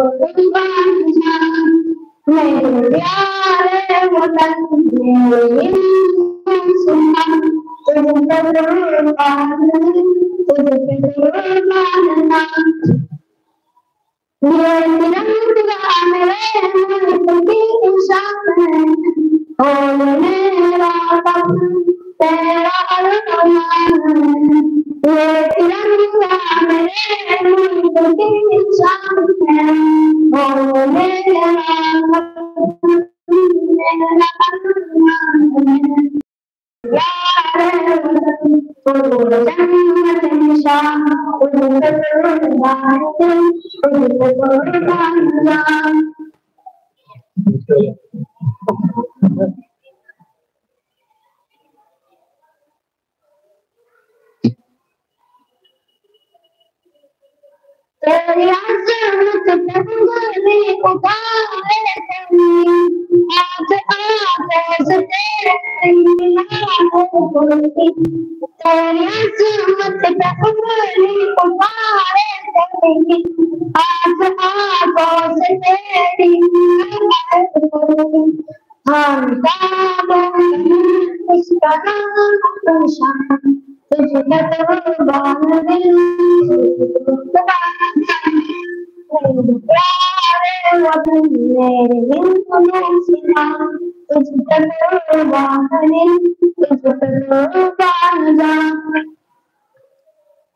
कुर्बान जान मेरे प्यारे वतन मेरे हिंदुस्तान तुझ पे कुर्बान जान ये तिरंगा मेरे मुल्क की शान है ओ मेरा वतन तेरा अरमान है ये तिरंगा मेरे मुल्क की शान है ओ मेरा वतन तेरा अरमान है यार तुझ जन्नत निशान तुझ पे कुर्बान तुझ पे कुर्बान जान तेरी अज़मत पे उंगली उठाए तेरी आज आकाश तेरी निगाहों खुलती तेरी अज़मत पे उंगली उठाए तेरी आज आकाश तेरी निगाहों खुलती हम इसका नाम शान तुझ पे कुर्बान दिल प्यारे वतन मेरे हिंदुस्तान तुझ पे कुर्बान दिल तुझ पे कुर्बान जान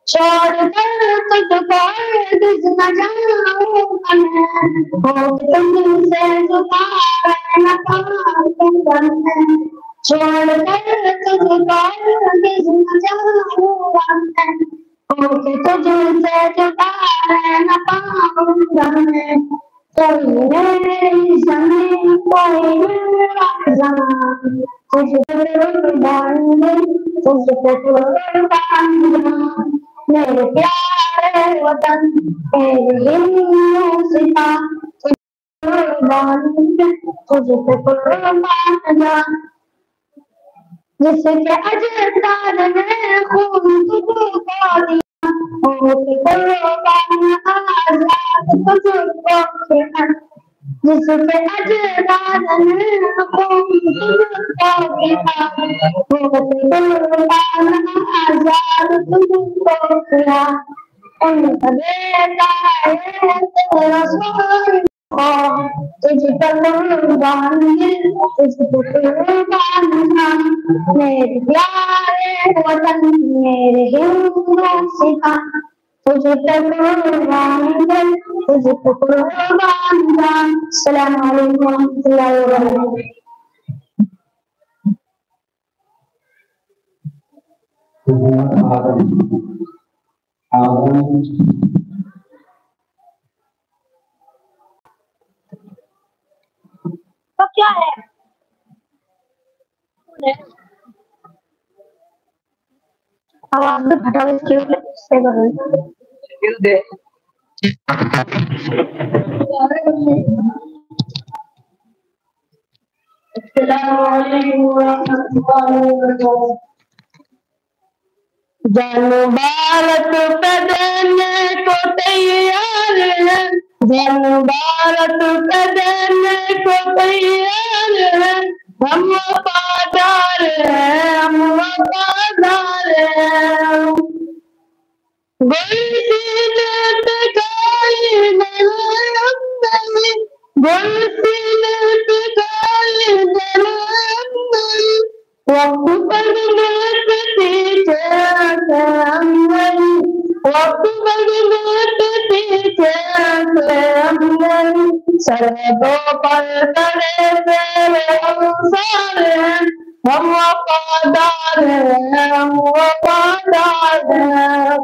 छोड़ कर तुझको हरगिज़ न जाऊंगा मैं तुमसे जुदा रहना पाऊंगा मैं छोड़ कर तुझको हरगिज़ न जाऊंगा मैं तुझसे जुदा रहना पाऊंगा मैं कोई मेरी ज़मीन कोई मेरा ज़मान तुझ पे कुर्बान तुझ पे कुर्बान जान मेरे प्यारे वतन मेरे हिंदुस्तान तुझ पे कुर्बान तुझ पे कुर्बान जान जिसके अजदाद ने खून तुझको दिया होके कुर्बान आजाद तुझको किया जिसके अजदाद ने खून तुझको दिया होके कुर्बान आजाद तुझको किया उनका बेटा है तेरा सोना तुझ पे कुर्बान तुझ पे कुर्बान जान मेरे प्यारे वतन मेरे हिंदुस्तान तुझ पे कुर्बान तुझ पे कुर्बान जान अस्सलाम वालेकुम रहमतुल्लाहि व बरकातुहू। तो क्या है आवाज तो घटा से कर दे जानो भारत पे देने को तैयार है जानो भारत पे देने को तैयार है हम वफादार हैं हम वफादार हैं गोल सीने पे गाली नहीं गोल सीने पे गाली नहीं वक्त बदले पे पीछे हम नहीं वक्त बदले पे पीछे हम नहीं सरहदों पर खड़े तेरे अंसार हैं हम वफादार हैं हम वफादार हैं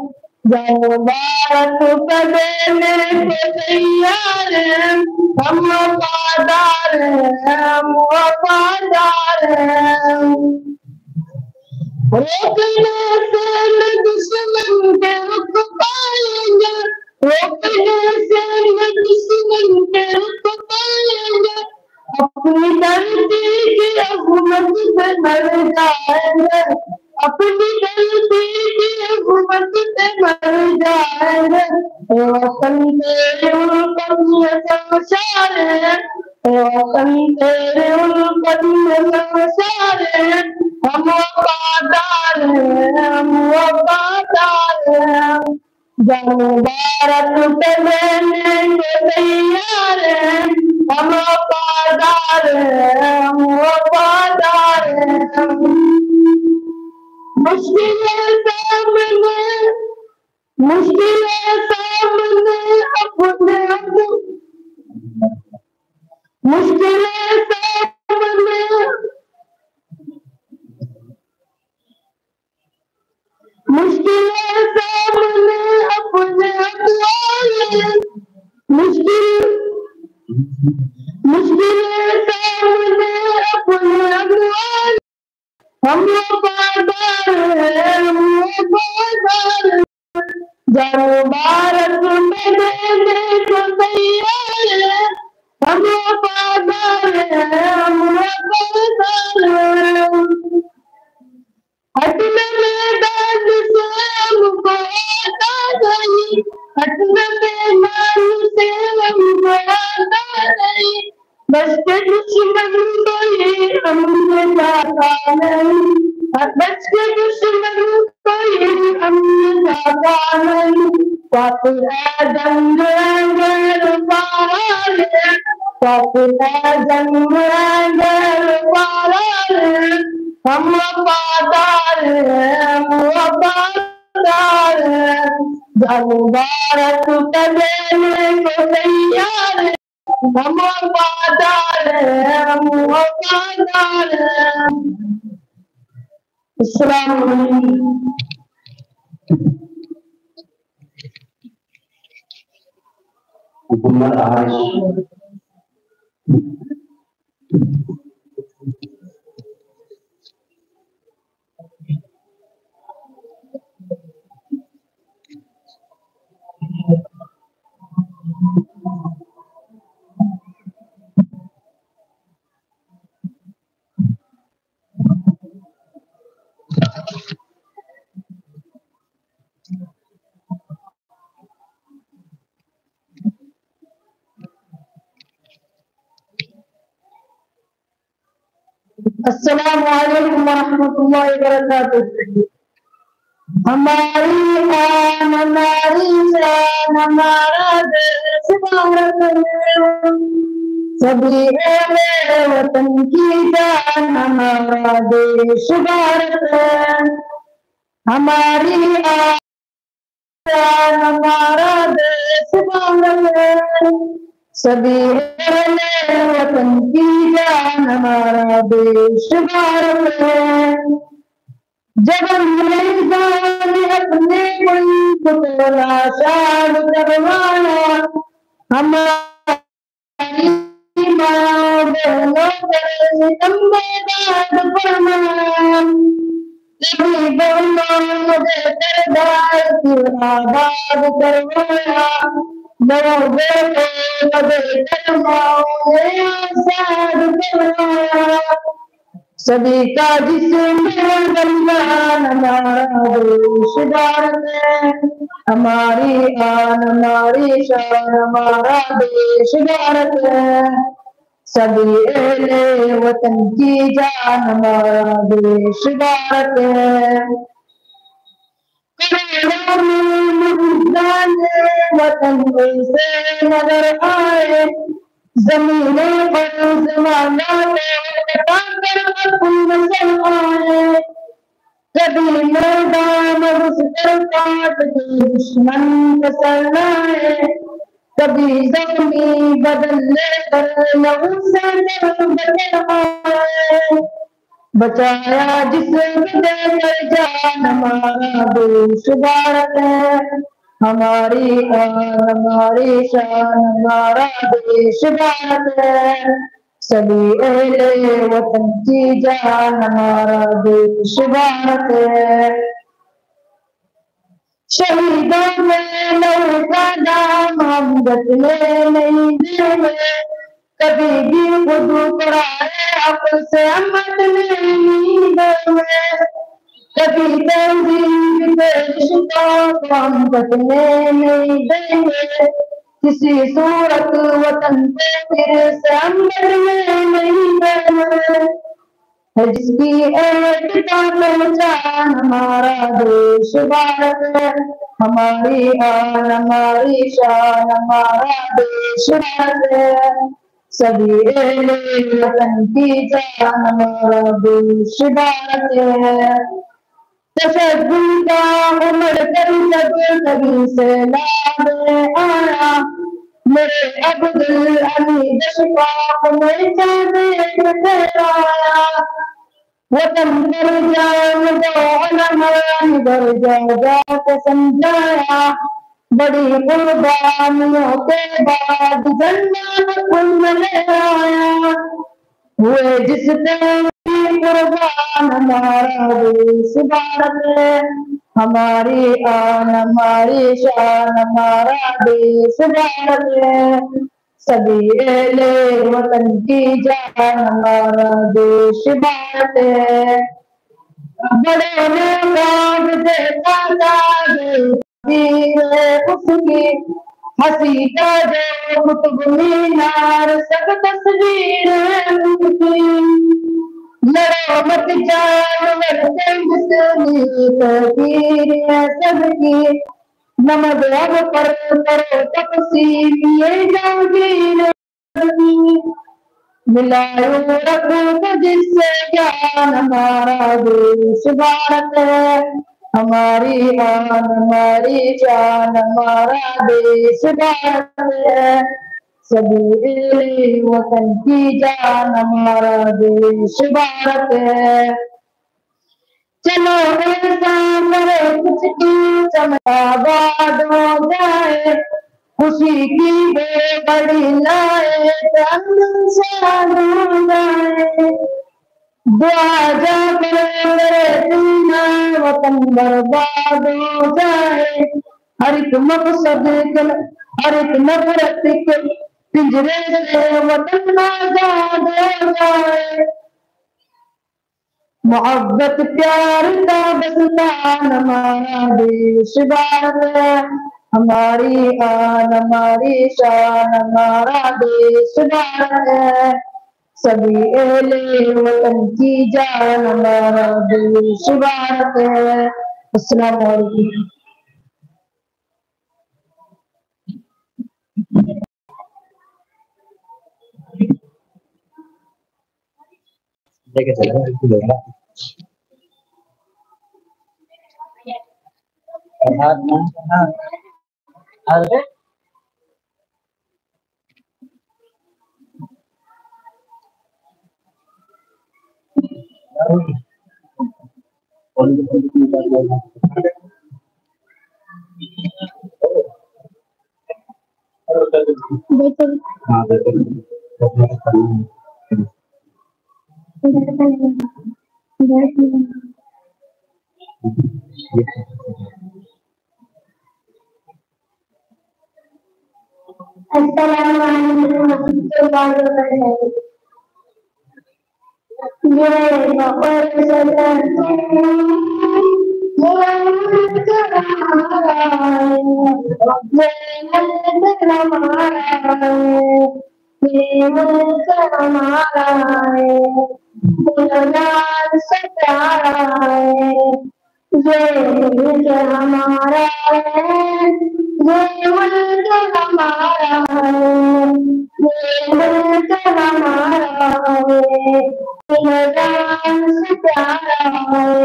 जानो भारत पे देने को तैयार हैं हम वफादार हैं हम वफादार हैं रोकने से न दुश्मन के रुख पाएंगे रोकने से न दुश्मन के रुख पाएंगे अपनी धरती की अजमत पे मर जाएंगे अपनी गलती की गुमत से मर जाएंगे, वतन तेरे उन कदम संसार, वतन तेरे उन कदम संसार, हम वफादार हैं, हम वफादार हैं, जब भारत पे लेने को तैयार हैं, हम वफादार हैं, हम वफादार हैं। मुश्किलें सामने अपने मुश्किलें सामने अपने अगवाले, मुश्किलें सामने अपने अगवाले, हम वफादार हैं, हम वफादार हैं, जब भारत में देने को तैयार है, हम वफादार हैं, हम वफादार हैं। हटने मैदान से हमको आता नहीं, हटने मैदान से हमको आता नहीं, बस के दुश्मन कोई हमने जाता नहीं, बस के दुश्मन कोई हमने जाता नहीं, काफिर है जंग गैर पार, काफिर है जंग गैर पार, हम वफादार हैं, हम वफादार हैं, जब भारत पे लेने को तैयार है, हम वफादार हैं, हम वफादार हैं। अस्सलाम वालेकुम। हुकूमत आरिश अस्सलामु अलैकुम वरहमतुल्लाहि वबरकातुहू। हमारी आन, हमारी शान, हमारा देश भारत है, सभी अहले वतन की जान, हमारा देश भारत है। हमारी आन, हमारा देश भारत है, सभी अहले वतन की जान, हमारा देश भारत है। जब हमने अपने मुल्क को नाशाद करवाया, हमारी माँ बहनों पर सितम बर्बाद फरमाया, सभी बहनों के किरदार को आबाद करवाया, लोगों को बेहतर माओ ने आजाद करवाया, सभी का जिस्म बलिदान, हमारा देश भारत है। हमारी आन, हमारी शान, हमारा देश भारत है, सभी अहले वतन की जान, हमारा देश भारत है। करोड़ों में वतन से नजर आए, जमीनों पर जमाना आए, कभी मैदान घुसकर काट के दुश्मन पसंद आए, कभी जख्मी बदलने पर लहू से आए, बचाया जिसे देकर जान, हमारा देश भारत है। हमारी आन, हमारी शान, हमारा देश भारत है, सभी अहले वतन की जान, हमारा देश भारत है। शहीदों में लहू का नाम हम बदले नहीं देंगे, कभी भी खुद पराए अक़ल से हम बदले नहीं देंगे, कभी तहजीब के रिश्ता हम कटने नहीं देंगे, किसी सूरत वतन पे फिर से हम लड़ने नहीं देंगे। जिसकी एकता पहचान हमारा देश भारत है, हमारी आन हमारी शान हमारा देश भारत है। सभी वतन की जान हमारा देश भारत है। तशद्दुद का उमड़ कर जब कभी से लाद आया, मेरे अब्दुल हमीद शफाक में चाँद आया। वतन पर जान दो अलमान इधर जात समझाया, बड़ी कुर्बानियों के बाद झंडा खुल ले आया। हुए जिस कुर्बान हमारा देश भारत है, हमारी आन हमारी शान हमारा देश भारत है। सभी एले वतन की जान हमारा देश भारत है। बड़े ने काज देखा उसकी हंसी का जो कुतुब मीनार सब तस्वीर है उनकी। लड़ो मत जाओ तस्वीर है सबकी, नमक अब पर करो तकसीम ये जागीर मिलायो रखो जिससे ज्ञान हमारा देश भारत है, हमारी आन हमारी शान हमारा देश भारत है। सभी वतन की जान हमारा देश भारत है। चलो ऐसा करे कुछ की चमकाबाद हो जाए, खुशी की बेबड़ी लाए चंदन शाद हो जाए। दुआ जा मेरे दीना वतन बर्बाद हो जाए, हर एक मकसद हर एक नफरत के पिंजरे से वतन आजाद हो जाए। मोहब्बत प्यार का बस्तान हमारा देश भारत है, हमारी आन हमारी शान हमारा देश भारत है। सभी एले वतन की जान हमारा देश भारत है। अस्सलाम वालेकुम। लेके चलेगा हमारा है, ये मुल्क हमारा है, ये मुल्क हमारा है, जान से प्यारा है।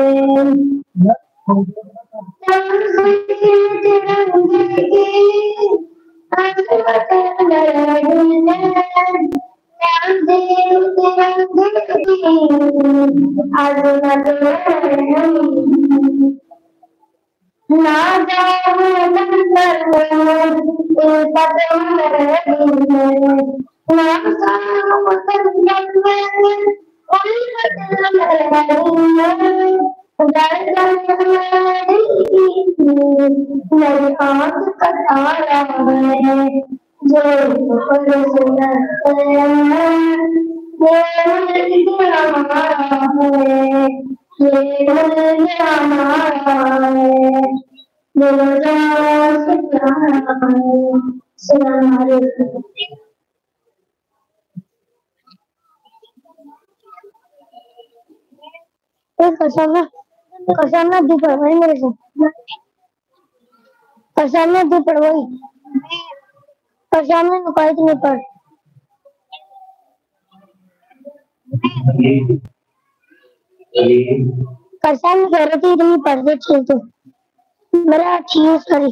मेरी आँख का तारा है जो हमारा है, ये घर हमारा है, गुलजार सुनाए। कसम तू पढ़वाई मेरे से, कसम तू पढ़वाई, कसम नुकाई तू नहीं पढ़। कसम कह रही थी इतनी पढ़ दे चल तू मेरा चीज करी।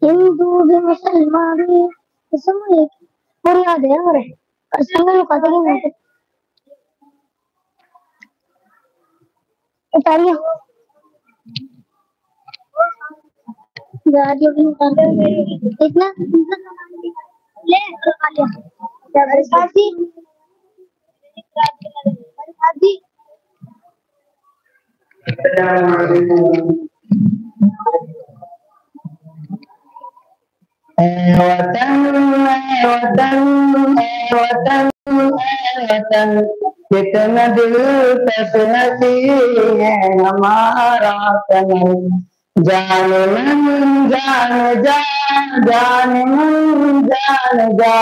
हिंदू भी मुसलमान भी कसम एक और याद है मेरे, कसम नुका तो नहीं उतारिए इतना ले साथी वतन कितना दिलकश नसीब है हमारा तन। जान मन जान जा, जान मन जान जा,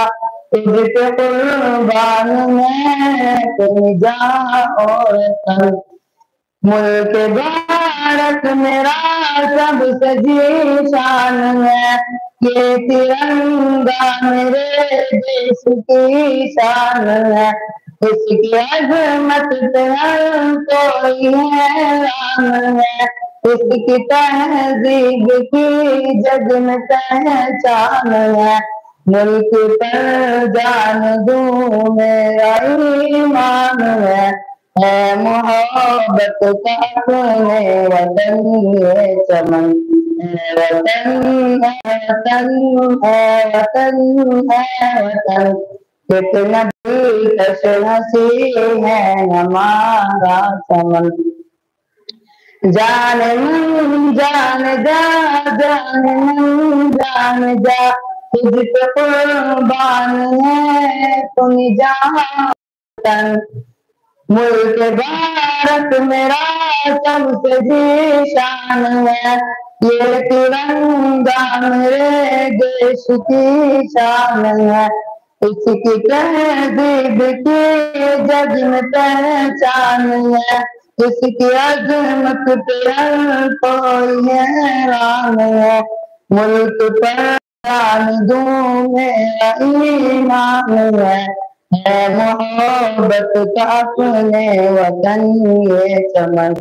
तुझ पे कुर्बान मैं तुम जा और तन। मुल्क भारत मेरा सबसे जीशान है, ये तिरंगा मेरे देश की शान है। इसकी अजमत कोई हैरान है, इसकी तहजीब की जग में पहचान है। मुल्क पर जान दूं मेरा ईमान है मोहब्बत का अपने वतन ये चमन। वतन वतन वतन वतन कितना दिलकश नसीब है हमारा चमन। जान मन जान जा, जान मन जान जा, तुझ पे कुर्बान है तुम जा तन। मुल्क भारत मेरा सबसे जीशान है, ये तिरंगा मेरे देश की शान है। इसकी तहजीब की जग में पहचान है, इसकी अजमत पे कोई हैरान है। मुल्क पर जान दूं मेरा ईमान है मोहब्बत का अपने वतन ये चमन।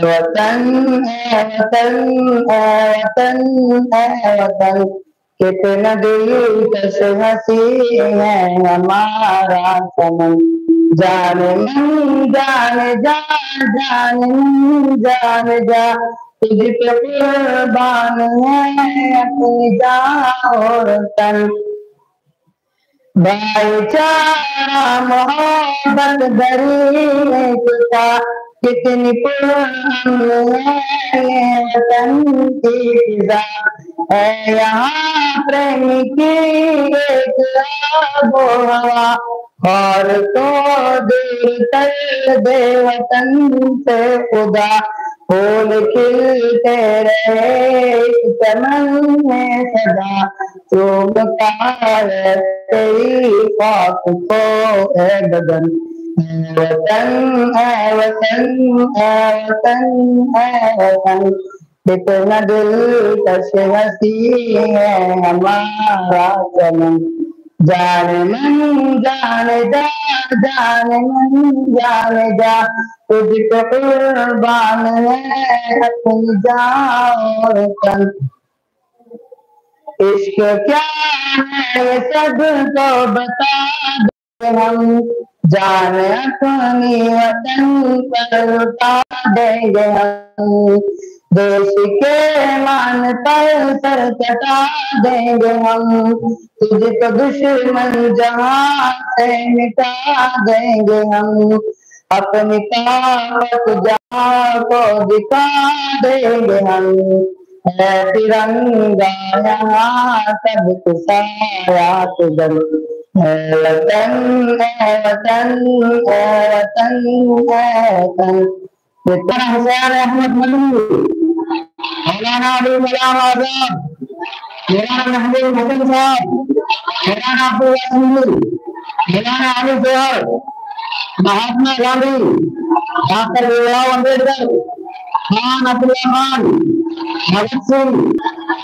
वतन है वतन है वतन है वतन कितना दिलकश हसीन है हमारा चमन। जान मन जान जा, जान मन जान जा, तुझ पे कुर्बान है अपनी जान और तन। भाईचारा मोहब्बत भरी एकता कितनी पुरानी है वतन की फिजा है यहाँ प्रेम की एक आबो हवा। और तो दिल कर दे वतन से खुदा, फूल खिलते रहे चमन में सदा। चूमता है तेरी पाक को है बदन। वतन है वतन है वतन है वतन कितना दिलकश हसीन है हमारा चमन। जान मन जान जा, जान मन जान जा, तुझ पे कुर्बान है अपनी जान और तन। इश्क क्या है ये सबको बता दे हम, जान अपनी वतन पर लुटा देंगे हम। देश के मान पर सर कटा देंगे हम, तुझको दुश्मन जहां से मिटा देंगे हम। अपनी ताकत जहां को दिखा देंगे हम। है तिरंगा यहाँ सब साया तुझन। वतन वतन वतन वतन। इतना हुसैन अहमद मदनी, मौलाना अबुल कलाम आजाद, मौलाना महबूब हसन साहब, मौलाना अब्दुल रसूल, मौलाना अली जौहर, महात्मा गांधी, डॉक्टर भीमराव अम्बेडकर, खान अब्दुल्ला खान, भगत सिंह,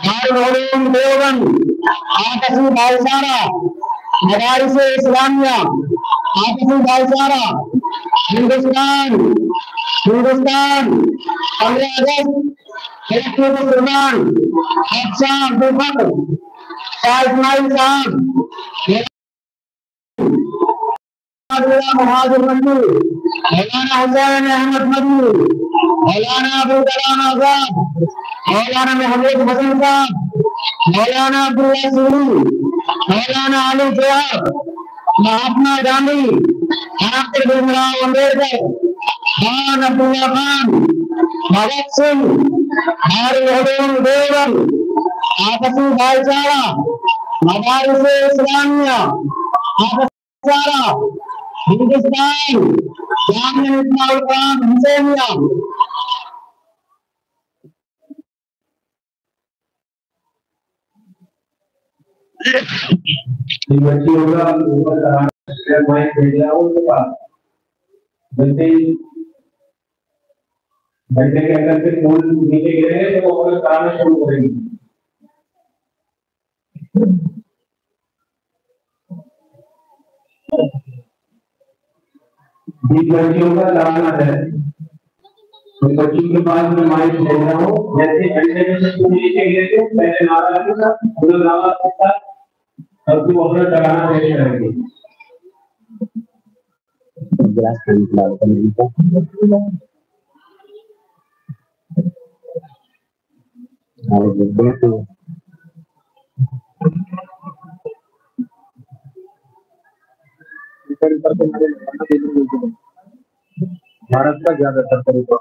दारुल उलूम देवबंद, आपसी भाईचारा, मदारिस इस्लामिया, आपसी भाईचारा, हिंदुस्तान हिंदुस्तान 15 अगस्त, इलेक्ट्रिक मुसलमान, शाह अब्दुल बकर, शाह इस्माइल साहब, महाजिर मंजूर, मौलाना हुसैन अहमद मदनी, मौलाना अबुल कलाम आजाद, मौलाना महबूब हसन साहब, मौलाना अब्दुल रसूल, मौलाना अली जौहर, महात्मा गांधी, डॉक्टर भीमराव अम्बेडकर, खान अब्दुल्ला खान, भगत सिंह, दारुल उलूम देवबंद, आपसी भाईचारा, मदारिस इस्लामिया, आपसी हिंदुस्तान, जामिया इस्माउल कुरान हुसैनिया। बच्ची होगा ऊपर माइक भेजा उनके पास बच्चे घंटे के अंदर से फूल नीचे गिरेंगे तो वो अपना काम शुरू करेंगे। जिन बच्चियों का लाना है तो बच्चियों के पास में माइक भेज रहा हूँ, जैसे घंटे में से फूल नीचे गिरे थे पहले नारा लगेगा, पूरा नारा लगता अब तू अपना चलाना नहीं करेंगे। गिलास पानी पिलाओ तो नहीं तो भारत का ज्यादातर तरीका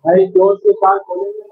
भाई जोर के साथ बोलेंगे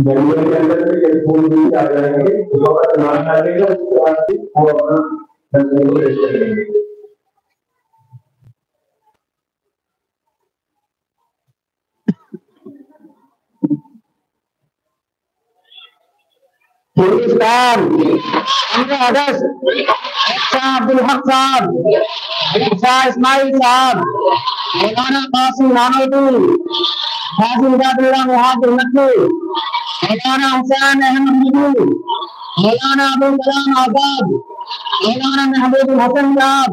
बढ़िया के अंदर से फूल भी आ जाएंगे, उसको इस्तेमाल करेंगे, उसके बाद वो अपना धंधे को रेस्ट करेंगे। हिंदुस्तान 15 अगस्त, शाह अब्दुल हक साहब, शाह इस्माइल साहब, मौलाना कासिम नानोतुल, हाजी इबादुल्लाह मुहाजिर नकवी, मौलाना हुसैन अहमद मदनी, मौलाना अबुल कलाम आजाद, मौलाना महबूब हसन साहब,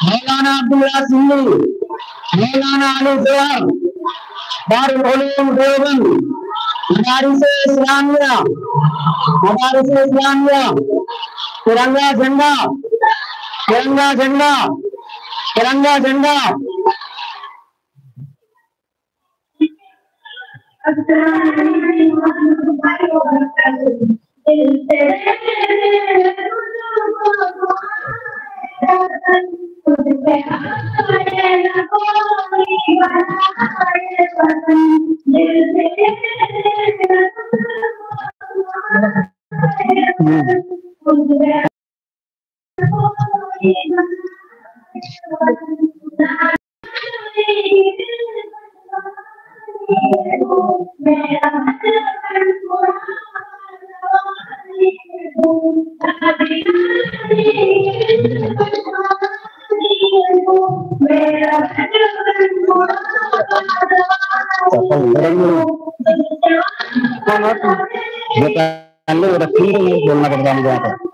मौलाना अब्दुल रसूल, मौलाना अली जौहर, दारुल उलूम देवबंद, मदारिस इस्लामिया, तिरंगा झंडा, तिरंगा झंडा, तिरंगा झंडा। वो रखी तो नहीं बोलना पड़ता मुझे यहाँ पर।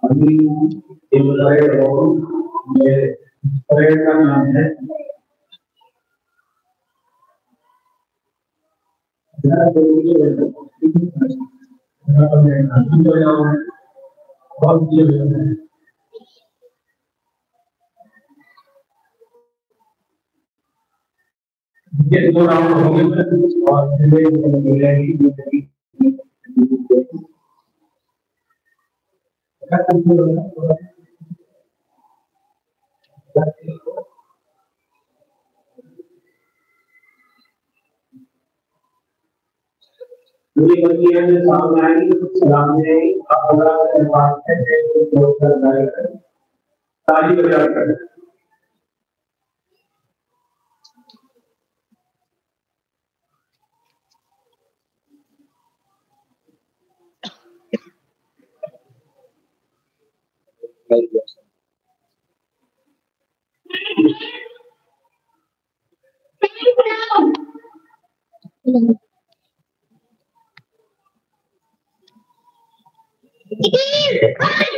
अभी ये बताए ये परेड का नाम है ये 2 राउंड हो गए और पूरी बच्चियां जो सामने आएंगी तो सामने आप अगर बात करते हैं तो ताली बजा कर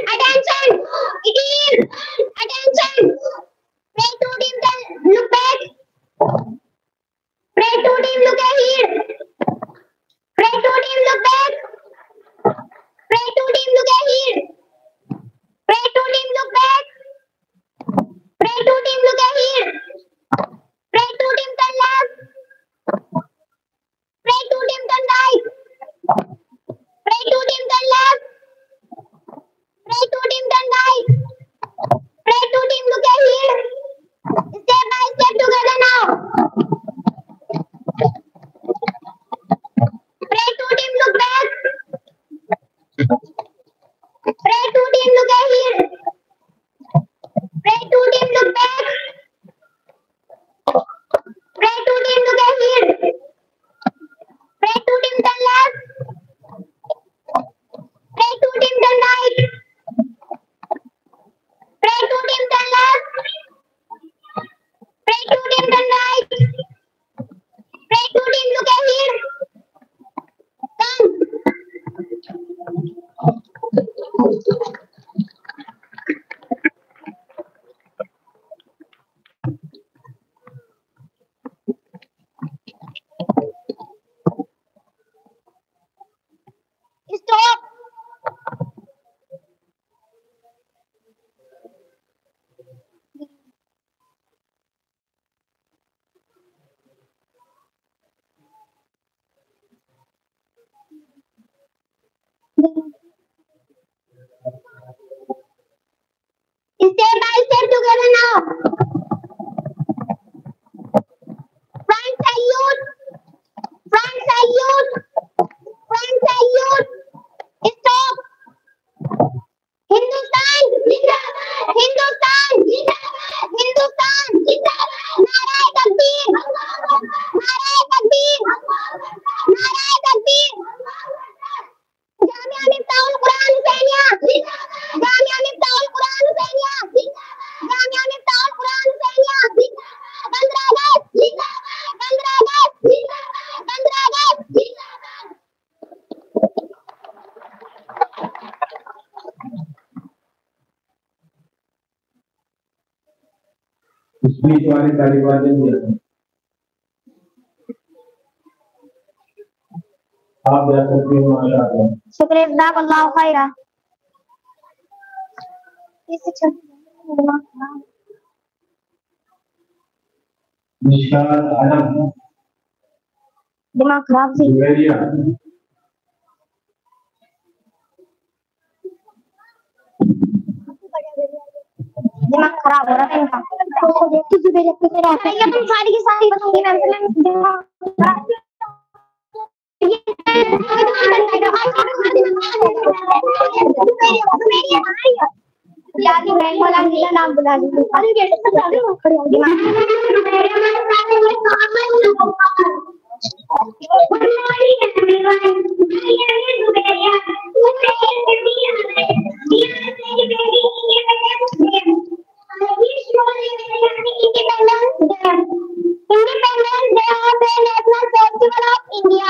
Attention! Attention! Pray to team, look back. Pray to team, look ahead. Pray to team, look back. Pray to team, look ahead. Pray to team, look back. Pray to team, look ahead. Pray to team, turn left. Pray to team, turn right. Pray to team, turn left. Pray to team, turn right. Pray to team, look ahead. Step by step together now. Pray to team, look back. Pray to team, look ahead. Pray to team, look back. Pray to team, look ahead. Pray to team, turn left. Pray to team, turn right. Pray to team, turn left. Pray to team, turn right. Pray to team, look ahead. Turn. Stop. Step by step together now. Front salute. Front salute. Front salute. Stop. Hindustan. Hindustan. Hindustan. Narae Takbir. Narae Takbir. Narae Takbir. Jamia Miftahul Quran Husainiya. Jamia Miftahul Quran Husainiya. Jamia Miftahul Quran Husainiya. 15 August. 15 August. 15 August. Speech वाले तालिबान ने आप जा सकते हो माशाअल्लाह शुक्रिया जज़ाकल्लाहु खैरा निशात आलम दिमाग खराब थी जुवेरिया दिमाग खराब हो रहा है इनका तो देखते जुबेरिया किस तरह है ये तुम सारी की सारी बताऊंगी मैं दिमाग यादी बैंक वाला नीला नाम बुला लीजिए अरे गेट से बता दो खड़ी हो दिमाग Independence Day of the National Festival of India.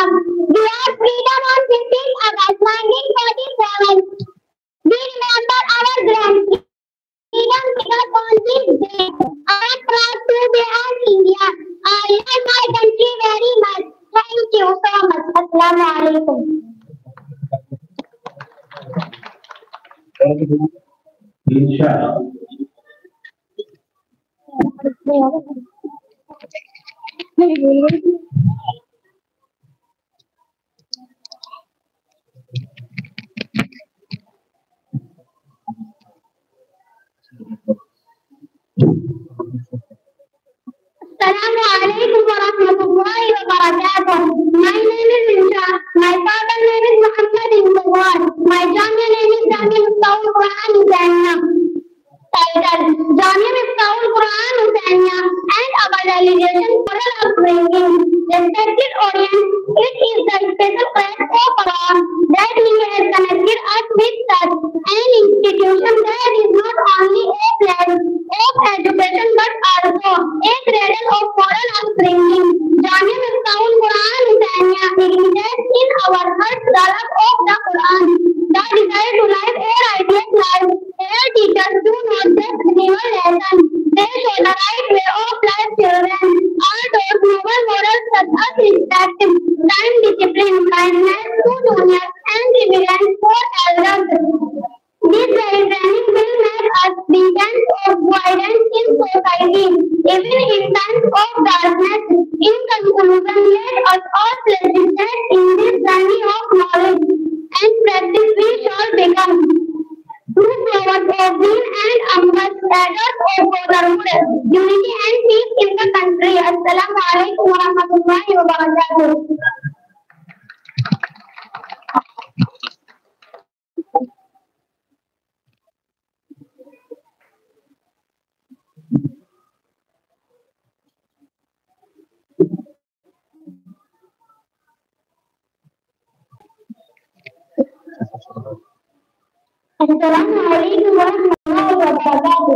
We had freedom on 15th August 1947. We remember our grand freedom figure on this day. I am proud to be an Indian. I love my country very much. Thank you so much. Assalamu alaikum. Assalamualaikum warahmatullahi wabarakatuh. My name is Insha. My father name is Muhammad Insawar. My Jamia name is Jamia Miftaul Quran Hussainiya. Title: Jamia Miftaul Quran Hussainiya and our realization moral upbringing. Respected audience, it is the special grace of Allah that He has connected us with such an institution that is not only a place of education but also a cradle of moral upbringing. Jamia Miftaul Quran Hussainiya ignites in our hearts the love of the Quran, the desire to live a righteous life. Here teachers do not just deliver lessons, they show the right way of life. Children are taught noble morals such as respect, time discipline, kindness to juniors, and reverence for elders. This very training will make us beacons of guidance in society, even in times of darkness. In conclusion, let us all pledge that in this journey of knowledge and practice we shall become true flowers of deen and ambassadors of brotherhood, unity and peace in the country. Assalamu alaikum warahmatullahi wabarakatuh. अस्सलामुअलैकुम वरहमतुल्लाहि वबरकातुहू।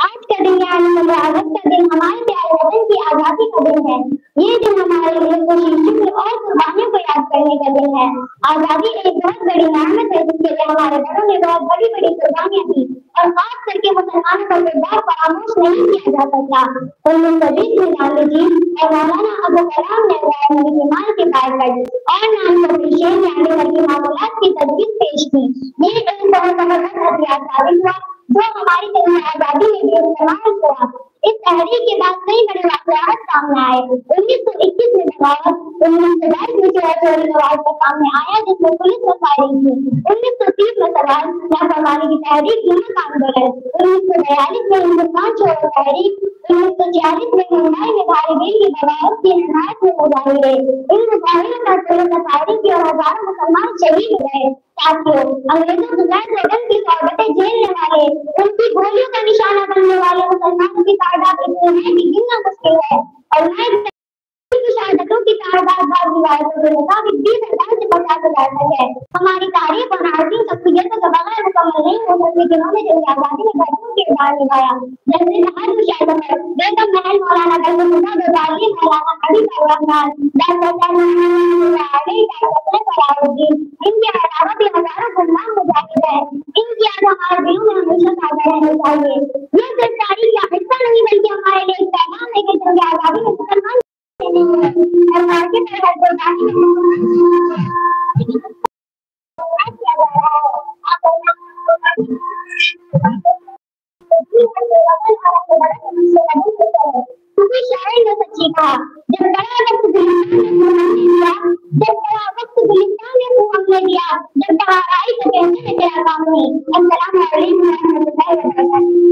आज का दिन यानी 15 अगस्त का दिन हमारे प्यारे वतन की आज़ादी का दिन है। ये दिन हमारे लिए खुशी, शुक्र और कुर्बानियों को याद करने का दिन है। आज़ादी एक बहुत बड़ी नेमत है जिसके लिए हमारे बड़ों ने बहुत बड़ी बड़ी कुर्बानियां दी और खास करके मुसलमानों का किरदार फरामोश नहीं किया जा सकता। 1920 में गांधी जी और मौलाना अबू कलाम ने ईमान की बात और नाम शेर यानी बल्कि मामूलात की तजवीज पेश की। ये एक बहुत जबरदस्त हथियार साबित हुआ जो हमारी जंग आजादी में भी इस्तेमाल हुआ। इस तहरीक के बाद कई बड़े वाक़यात सामने आए। 1921 में बगावत, 1922 में चोरी नवाज का सामने आया जिसमें पुलिस ने फायरिंग की। 1930 में सवाल नाफरमानी की तहरीक नमक आंदोलन, 1942 में हिंदुस्तान छोड़ो तहरीक, 1946 में मुंबई में भारी बिल की बगावत की हिमायत में मुजाहिरे। इन मुजाहिरों का फायरिंग की और हजारों मुसलमान शहीद हो गए। साथियों, अंग्रेजों के गैर रगन की सौगतें झेलने वाले, उनकी गोलियों का निशाना बनने वाले मुसलमानों की तादाद इतनी है कि गिनना मुश्किल है और मैं शहादतों की तादाद बाद रिवायतों के मुताबिक 20,000 से 50,000 तक है। हमारी तारीख और नाज़रीन शख्सियतों के बगैर मुकम्मल नहीं हो सकती जिन्होंने जंग आज़ादी में भरपूर किरदार निभाया। जैसे महल मुशर्रफ, बेगम महल मौलाना गलबुल्ला गजाली, मौलाना हबीब उर रहमान, इनके अलावा भी हजारों गुलाम मुजाहिद हैं। इनकी याद हमारे दिलों में हमेशा ताज़ा रहनी चाहिए। ये सिर्फ तारीख का हिस्सा नहीं बल्कि हमारे लिए एक पैगाम है कि जंग आज़ादी में मुसलमान शायर ने सच्ची कहा, जब बड़ा वक्त गुलिस्तान ने मुंह हमने दिया, जब आई तो कहने में तेरा काम नहीं। अस्सलाम वालेकुम रहमतुल्लाहि व बरकातुहू।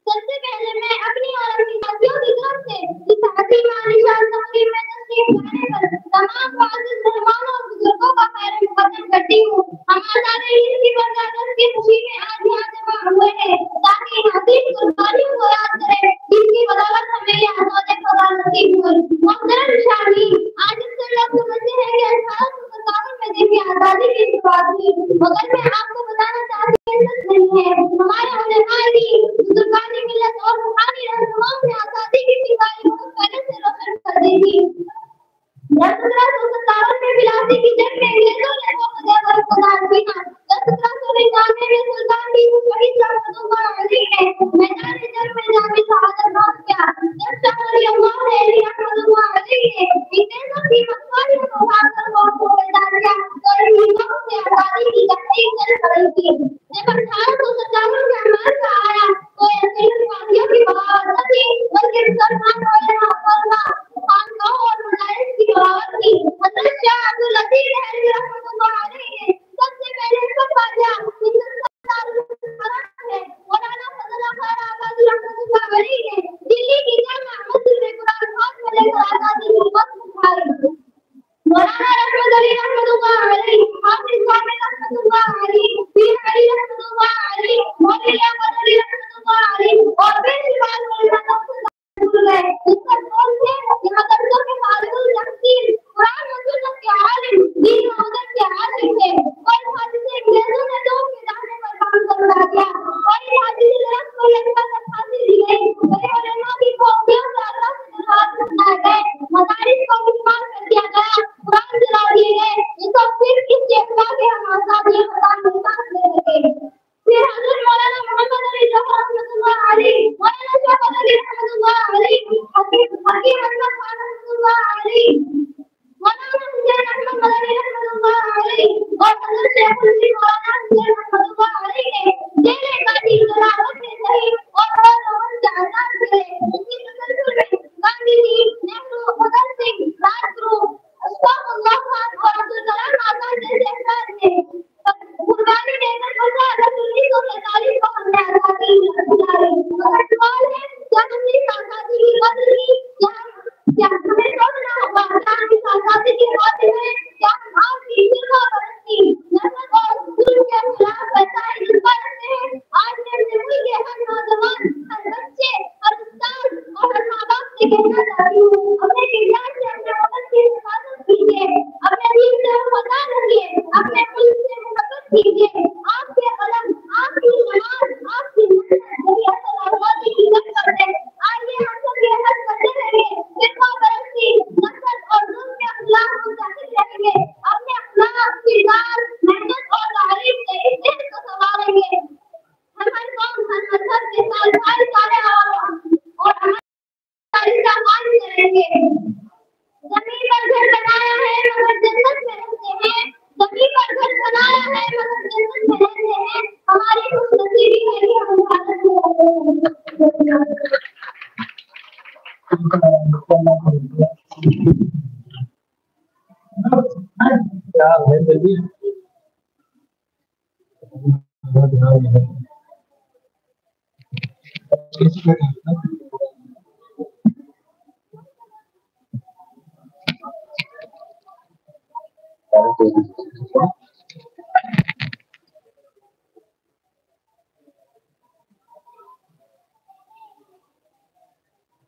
सबसे पहले मैं अपनी और अपनी साथियों की तरफ से इस हसीन आलीशान तकरीर में तशरीफ लाने पर तमाम मुअज़्ज़िज़ मेहमानों और बुजुर्गों का खैर मुक़द्दम करती हूँ। हम आज़ादी हिंद की बरकत की खुशी में आज यहाँ जमा हुए हैं ताकि इन हसीन कुर्बानियों को याद करें जिनकी बदौलत हमें ये आज़ादी खुदा नसीब हुई। मोहतरम शाहीन, आज अक्सर लोग समझते हैं कि 1857 में देश की आजादी की शुरुआत हुई, मगर मैं आपको बताना चाहती हूँ सच नहीं है। हमारे उलमाए बुजुर्गानी मिल्लत और रूहानी रहनुमाओं ने आजादी की चिंगारी बहुत पहले से रोशन कर दी थी। 1757 में बिलासी की जंग में अंग्रेजों ने को इख्तियार किया। 1799 में सुल्तान टीपू शहीद रहमतुल्लाह अलैह ने मैदान जंग में जामे शहादत नोश किया। जब शाह वली अल्लाह रहमतुल्लाह अलैह ने इंग्रेजों की मक्कारी को भागकर कौम को बेदार किया तो इन युवाओं से आजादी की तहरीक चल पड़ी थी। जब 1857 में अमेरिका आया तो अंग्रेजों की बगावत न थी बल्कि मुसलमान खानकाहों और मदारिस की बगावत थी। हज़रत शाह अब्दुल लतीफ रहमतुल्लाह अलैह ने सबसे पहले सफाया हिंदुस्तान है। मौलाना फजल खान आबादी रहमतुल्लाह अलैह ने दिल्ली की जामा मस्जिद में कुरान पाक में लेकर आजादी की वक्त उठाई। मौलाना रहमत अली रहमतुल्लाह अलैह, हाफिज साहब रहमतुल्लाह अलैह, पीर अली रहमतुल्लाह अलैह, मौलाना अली रहमतुल्लाह अलैह और बेशुमार मौलाना गए। इसका कौन थे कि मदरसों के मालिकुल तफसीर कुरान और सुन्नत के आलिम, दीन और अदब के आलिम थे। और हादिसे अंग्रेजों ने तो उनके जाने पर काम करवा दिया। और इस हादिसे तरफ कोई अच्छा तक फांसी दी गई। बड़े उलमा की कौमियों से अल्लाह से दरखास्त बनाए गए, मदारिस को मुस्मार कर दिया गया, कुरान चला दिए गए। इसको सिर्फ इस चेतना के हम आजादी हकाम दे सके। फिर हजरत मौलाना मोहम्मद अली जफर रहमतुल्लाह अलैह, मौलाना शौकत अली रहमतुल्लाह अलैह, हकीम अहमद खान रहमतुल्लाह अलैह, मौलाना हुसैन अहमद मदनी रहमतुल्लाह अलैह और हजरत शेखुल इस्लाम मौलाना हुसैन रहमतुल्लाह अलैह ने जेल कादी खिलाफत में शहीद और रोज़ से आजाद किए। इसी तसल्सल में गांधी जी, नेहरू, भगत सिंह, राजगुरु, अशफाकुल्लाह खान और अब्दुल कलाम आजाद जैसे अफराद ने कुर्बानी देकर 1947 को हमने आजादी दिलाई। मगर सवाल है क्या हमने इस आजादी की कदर की? क्या हमें सोचना होगा कि इस आजादी के खातिर में क्या हम आपकी फिरकापरस्ती, नफरत और जुल्म के खिलाफ वैसा ही जज्बा रखते हैं? आज मैं अपने मुल्क के हर नौजवान, हर बच्चे, हर उस्ताद और हर माँ बाप से कहना चाहती हूँ, अपने किरदार से अपने वतन की हिफाजत कीजिए, अपने दीन से वफादार रहिए, अपने मुल्क से मोहब्बत कीजिए। आपके कलम, आपकी नमाज, आपकी मेहनत मेरी असल आबादी की नफ़रत है। आइए हम सब ये हद करते रहेंगे, फिरकापरस्ती, नफरत और जुल्म के खिलाफ मुजाहिद रहेंगे। अपने अखलाक, किरदार, मेहनत और तारीफ से इस देश को संवारेंगे। हम हर कौम, हर मजहब के साथ भाईचारे और हमारी मान करेंगे। जमीन पर घर बनाया है मगर जन्नत में रहते हैं। जमीन पर घर बनाया है मगर जन्नत में रहते हैं। हमारी खुशनसीबी है कि हम भारत में रहते हैं। क्या है जल्दी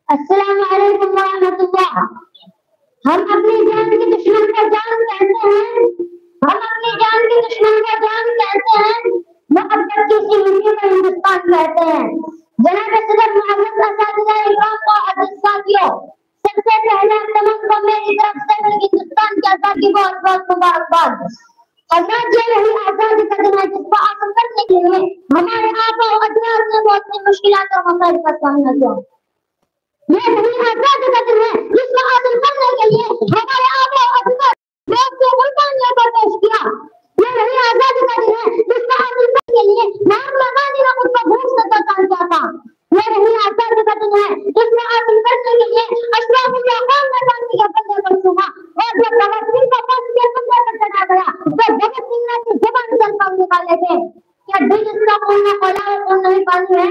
अस्सलामु अलैकुम व रहमतुल्लाह। हम अपनी जान के दुश्मन को जान कहते हैं। हम अपनी जान के दुश्मन को जान कहते हैं। मोहब्बत की सिमटी में हिंदुस्तान कहते हैं। जनाब सदर मोहम्मद असातिज़ा इकराम को अजीज साथियों, सबसे पहले तमाम को मेरी तरफ से हिंदुस्तान की आजादी की बहुत बहुत मुबारकबाद। हजरत ये वही आजादी का दिन है जिसको हासिल करने के लिए हमारे आबा और अजदाद ने बहुत सी मुश्किलात और मसाइल का सामना किया। ये वही आजादी का दिन है जिसको हासिल करने के लिए हमारे आबा और अजदाद ने बहुत सी कुर्बानियों को पेश किया। ये वही आजादी का दिन है जिसको हासिल करने के लिए महात्मा गांधी ने खुद को भूख से बचाना चाहा। ये वही आजादी का दिन है जिसको हासिल करने के लिए अशफाकुल्लाह खान ने गांधी के बंदे पर सुना और जब भगत सिंह को फांसी के बंदे पर चढ़ा गया तो भगत सिंह ने अपनी जुबान से अल्फाज निकाले थे कि बीज इसका कौन खोला और कौन नहीं पानी है,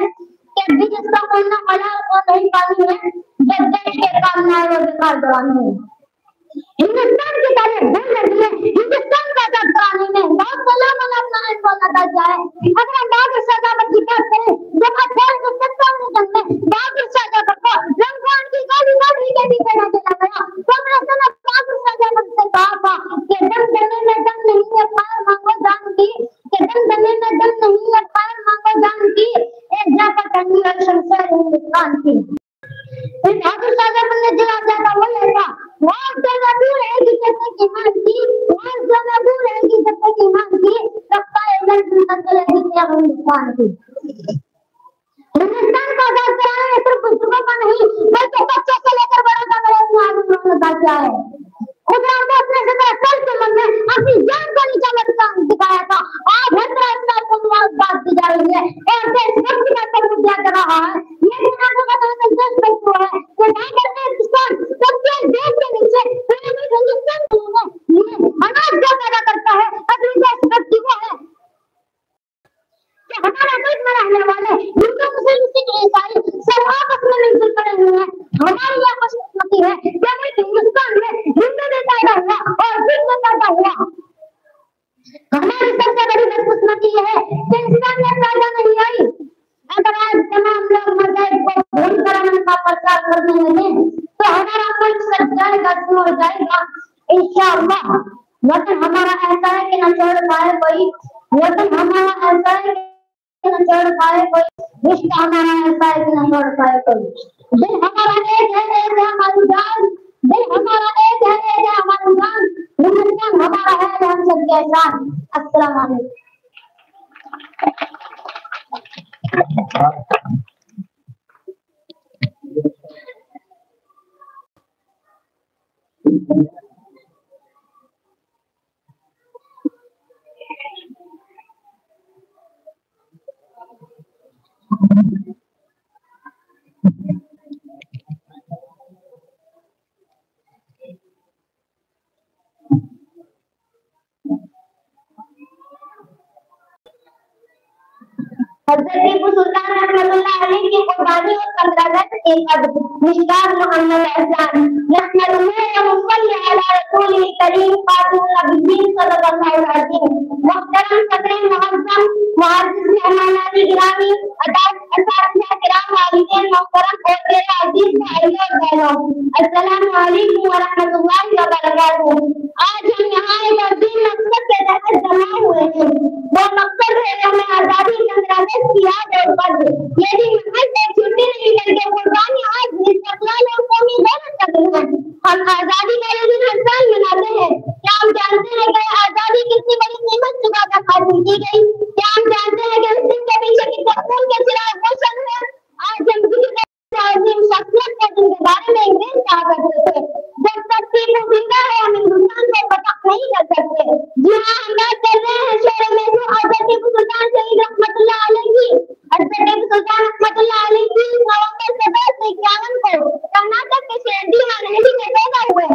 कि बीज इसका कौन खोला और कौन नहीं पानी है, जब देश के काम ना आए बेकार जवानी है। हिंदुस्तान की तारीख भूल रही है। हिंदुस्तान का आजाद कराने में बहुत सलाम अपना बोला जाए। अगर हम बहादुर शाहजहां की बात करें, जब 1857 में बाबुर शाहजहां को रंगवान की गोली मार के भी पहना तक ईमान थी, और जो महबूब रहेगी जब तक ईमान थी, तब तक क्या हिंदुस्तान थी। हिंदुस्तान को आजाद कराने में सिर्फ बुजुर्गों का नहीं, बल्कि बच्चों से लेकर बड़ों तक उन्होंने किया है। खुदा ने अपने सर के मन में अपनी जान को नीचा दिखाया था। आज हर को बात दी जा रही है और देशभक्ति का सब दिया जा रहा है। लेकिन आपको बताना दिलचस्प है कि पाकिस्तान सबसे देश के नीचे हिंदुस्तान ये अनाज जो पैदा करता है अपनी देशभक्ति को है कि हमारा देश में रहने वाले हिंदू मुस्लिम सिख ईसाई सब आपस में मिलजुल कर रहे हैं। हमारी यह खुशकिस्मती है कि हिंदुस्तान में हिंदू भी पैदा हुआ और सिख भी पैदा हुआ। हमारी सबसे बड़ी बदकिस्मती है कि इंसानियत पैदा नहीं आई। अगर आज तमाम लोग मजहब को भूल कर अमन का प्रचार करने लगे तो हमारा मुल्क सज जाएगा, हो जाएगा इंशाअल्लाह। वतन हमारा ऐसा है कि न छोड़ पाए कोई, वतन हमारा ऐसा है कि न छोड़ पाए कोई, रिश्ता हमारा ऐसा है कि न छोड़ पाए कोई। दिल हमारा एक है हमारी जान, दिल हमारा एक है हमारी जान, हिंदुस्तान हमारा है हम सबके एहसान। अस्सलाम वालेकुम। हज़रत टीपू सुल्तान रहमतुल्लाह अलैह की कुर्बानी और कंदरागत एक अद मिशकात मोहम्मद अहसान नहमदुल्लाह व मुसल्ली अला रसूलिल करीम फातिमुल नबीय्यीन सल्लल्लाहु अलैहि वसल्लम। मुहतरम सदर मुअज़्ज़म मुअज़्ज़िज़ मेहमान गिरामी असातिज़ा किराम वालिदैन मोहतरम और मेरे अजीज भाइयों और बहनों, अस्सलामु अलैकुम व रहमतुल्लाहि व बरकातुहू। आज हम यहाँ एक अजीम मकसद के तहत जमा हुए हैं। वो मकसद है हमें आजादी संग्राम की याद और कद्र। यदि महज एक छुट्टी नहीं बल्कि कुर्बानी आज इस्तिक़लाल और कौमी गौरव का दिन है। हम आजादी का ये दिन हर साल मनाते हैं। क्या हम जानते हैं कि आजादी कितनी बड़ी कीमत चुकाकर हासिल की गई? क्या हम जानते हैं कि इस दिन के पीछे कितने खून के चिराग रोशन है? आज हम किसी अजीम शख्सियत के दिन के बारे में अंग्रेज कहा करते थे। जब तक टीपू जिंदा है हम हिंदुस्तान को फतह नहीं कर सकते। जी हाँ, हम बात कर रहे हैं शेर में से हज़रत टीपू सुल्तान शहीद रहमतुल्लाह अलैहि। हज़रत टीपू सुल्तान रहमतुल्लाह अलैहि नवंबर 1751 को कर्नाटक के शिरडी में पैदा हुए।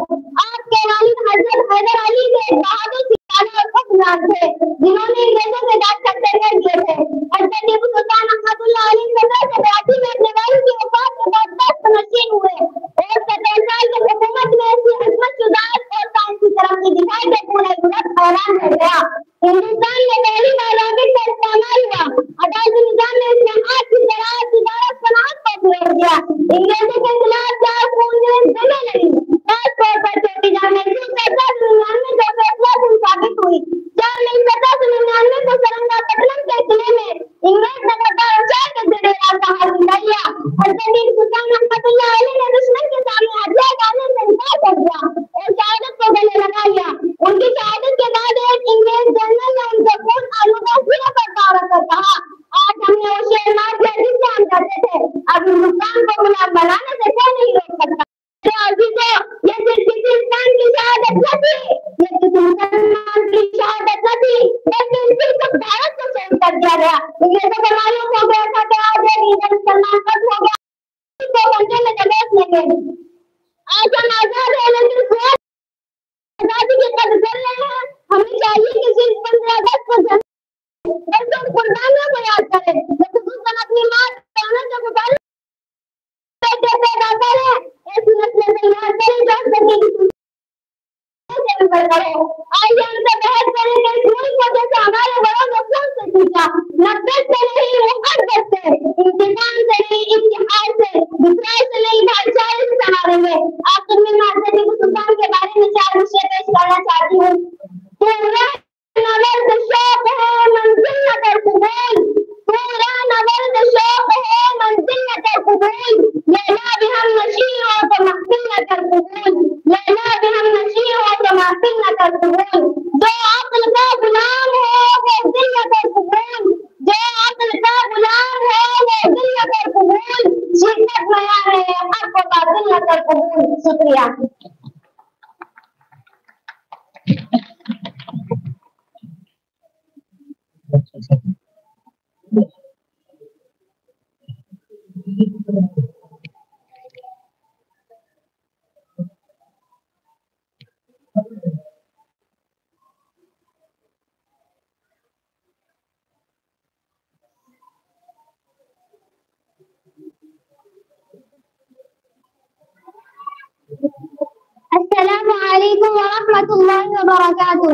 आपके वालिद हज़रत हैदर अली के बहादुर सिपाही और हुक्मरान थे जिन्होंने अंग्रेजों से दांत टक्कर दिए थे। हज़रत टीपू सुल्तान रहमतुल्लाह अलैहि 1782 में अपने वालिद की वफात के बाद तख्त नशीन हुए और 17 साल की हुकूमत में ऐसी अज़मत शुजाअत और साइंसी तरक्की दिखाई कि पूरे मुल्क हैरान रह गया। हिंदुस्तान में पहली बार रॉकेट का इस्तेमाल हुआ। अदालती निजाम ने इसमें आज की ज़राअत तिजारत सनअत को अपनाया गया। अंग्रेजों के खिलाफ 4 खूनरेज़ जंगें लड़ी। खास तौर पर छोटी जान में 1799 जो फैसला कुन साबित हुई। 4 मई 1799 को सरंगापट्टनम के किले में इंग्रेज ने गद्दार के जरिए रास्ता हासिल कर लिया। हज़रत टीपू सुल्तान रहमतुल्लाह अलैहि ने दुश्मन के सामने हथियार डालने से इनकार कर दिया और शहादत को गले लगा लिया। उनकी शहादत के बाद एक इंग्रेज जनरल ने उनसे खून आलूदा सिरे पर तारा कर कहा, आज हमने वो शेर मार दिया जिससे हम डरते थे। अब हिंदुस्तान को गुलाम बनाने से कोई नहीं रोक सकता। तो अजीजों, ये सिर्फ किसी इंसान की शहादत न थी, ये किसी मुसलमान की शहादत न थी, बल्कि सिर्फ भारत को शहीद कर दिया गया। अंग्रेजों को मालूम हो गया था कि आज एक इंडियन मुसलमान खत्म हो गया, इसको घंटे में जगह लेंगे। आज हम आजाद हैं, लेकिन आजादी की कदर कर रहे हैं। हमें चाहिए कि सिर्फ 15 अगस्त को बल्कि उन कुर्बानियों को याद करें। लेकिन उस दिन अपनी माँ कहने से गुजारिश पैदा करें, ऐसी नस्लें तैयार करें जो सभी आइए हमसे बहस करें कि इस मुल्क को जैसे हमारे बड़ों ने खून से जीता, नफरत से नहीं मुहब्बत से, इंतकाम से नहीं इत्तेहाद से, दुश्मनी से नहीं भाईचारे से संवारेंगे। आखिर में मैं हज़रत टीपू सुल्तान के बारे में 4 विषय पेश करना चाहती हूँ। नवर्द शौक है मंजिल न कर कबूल, पूरा नवर्द शौक है मंजिल न कर कबूल, लैला भी हम नशी हो तो महफिल न कर कबूल, लैला भी हम नशी हो तो महफिल शुक्रिया। अस्सलामु अलैकुम व रहमतुल्लाहि व बरकातुहू।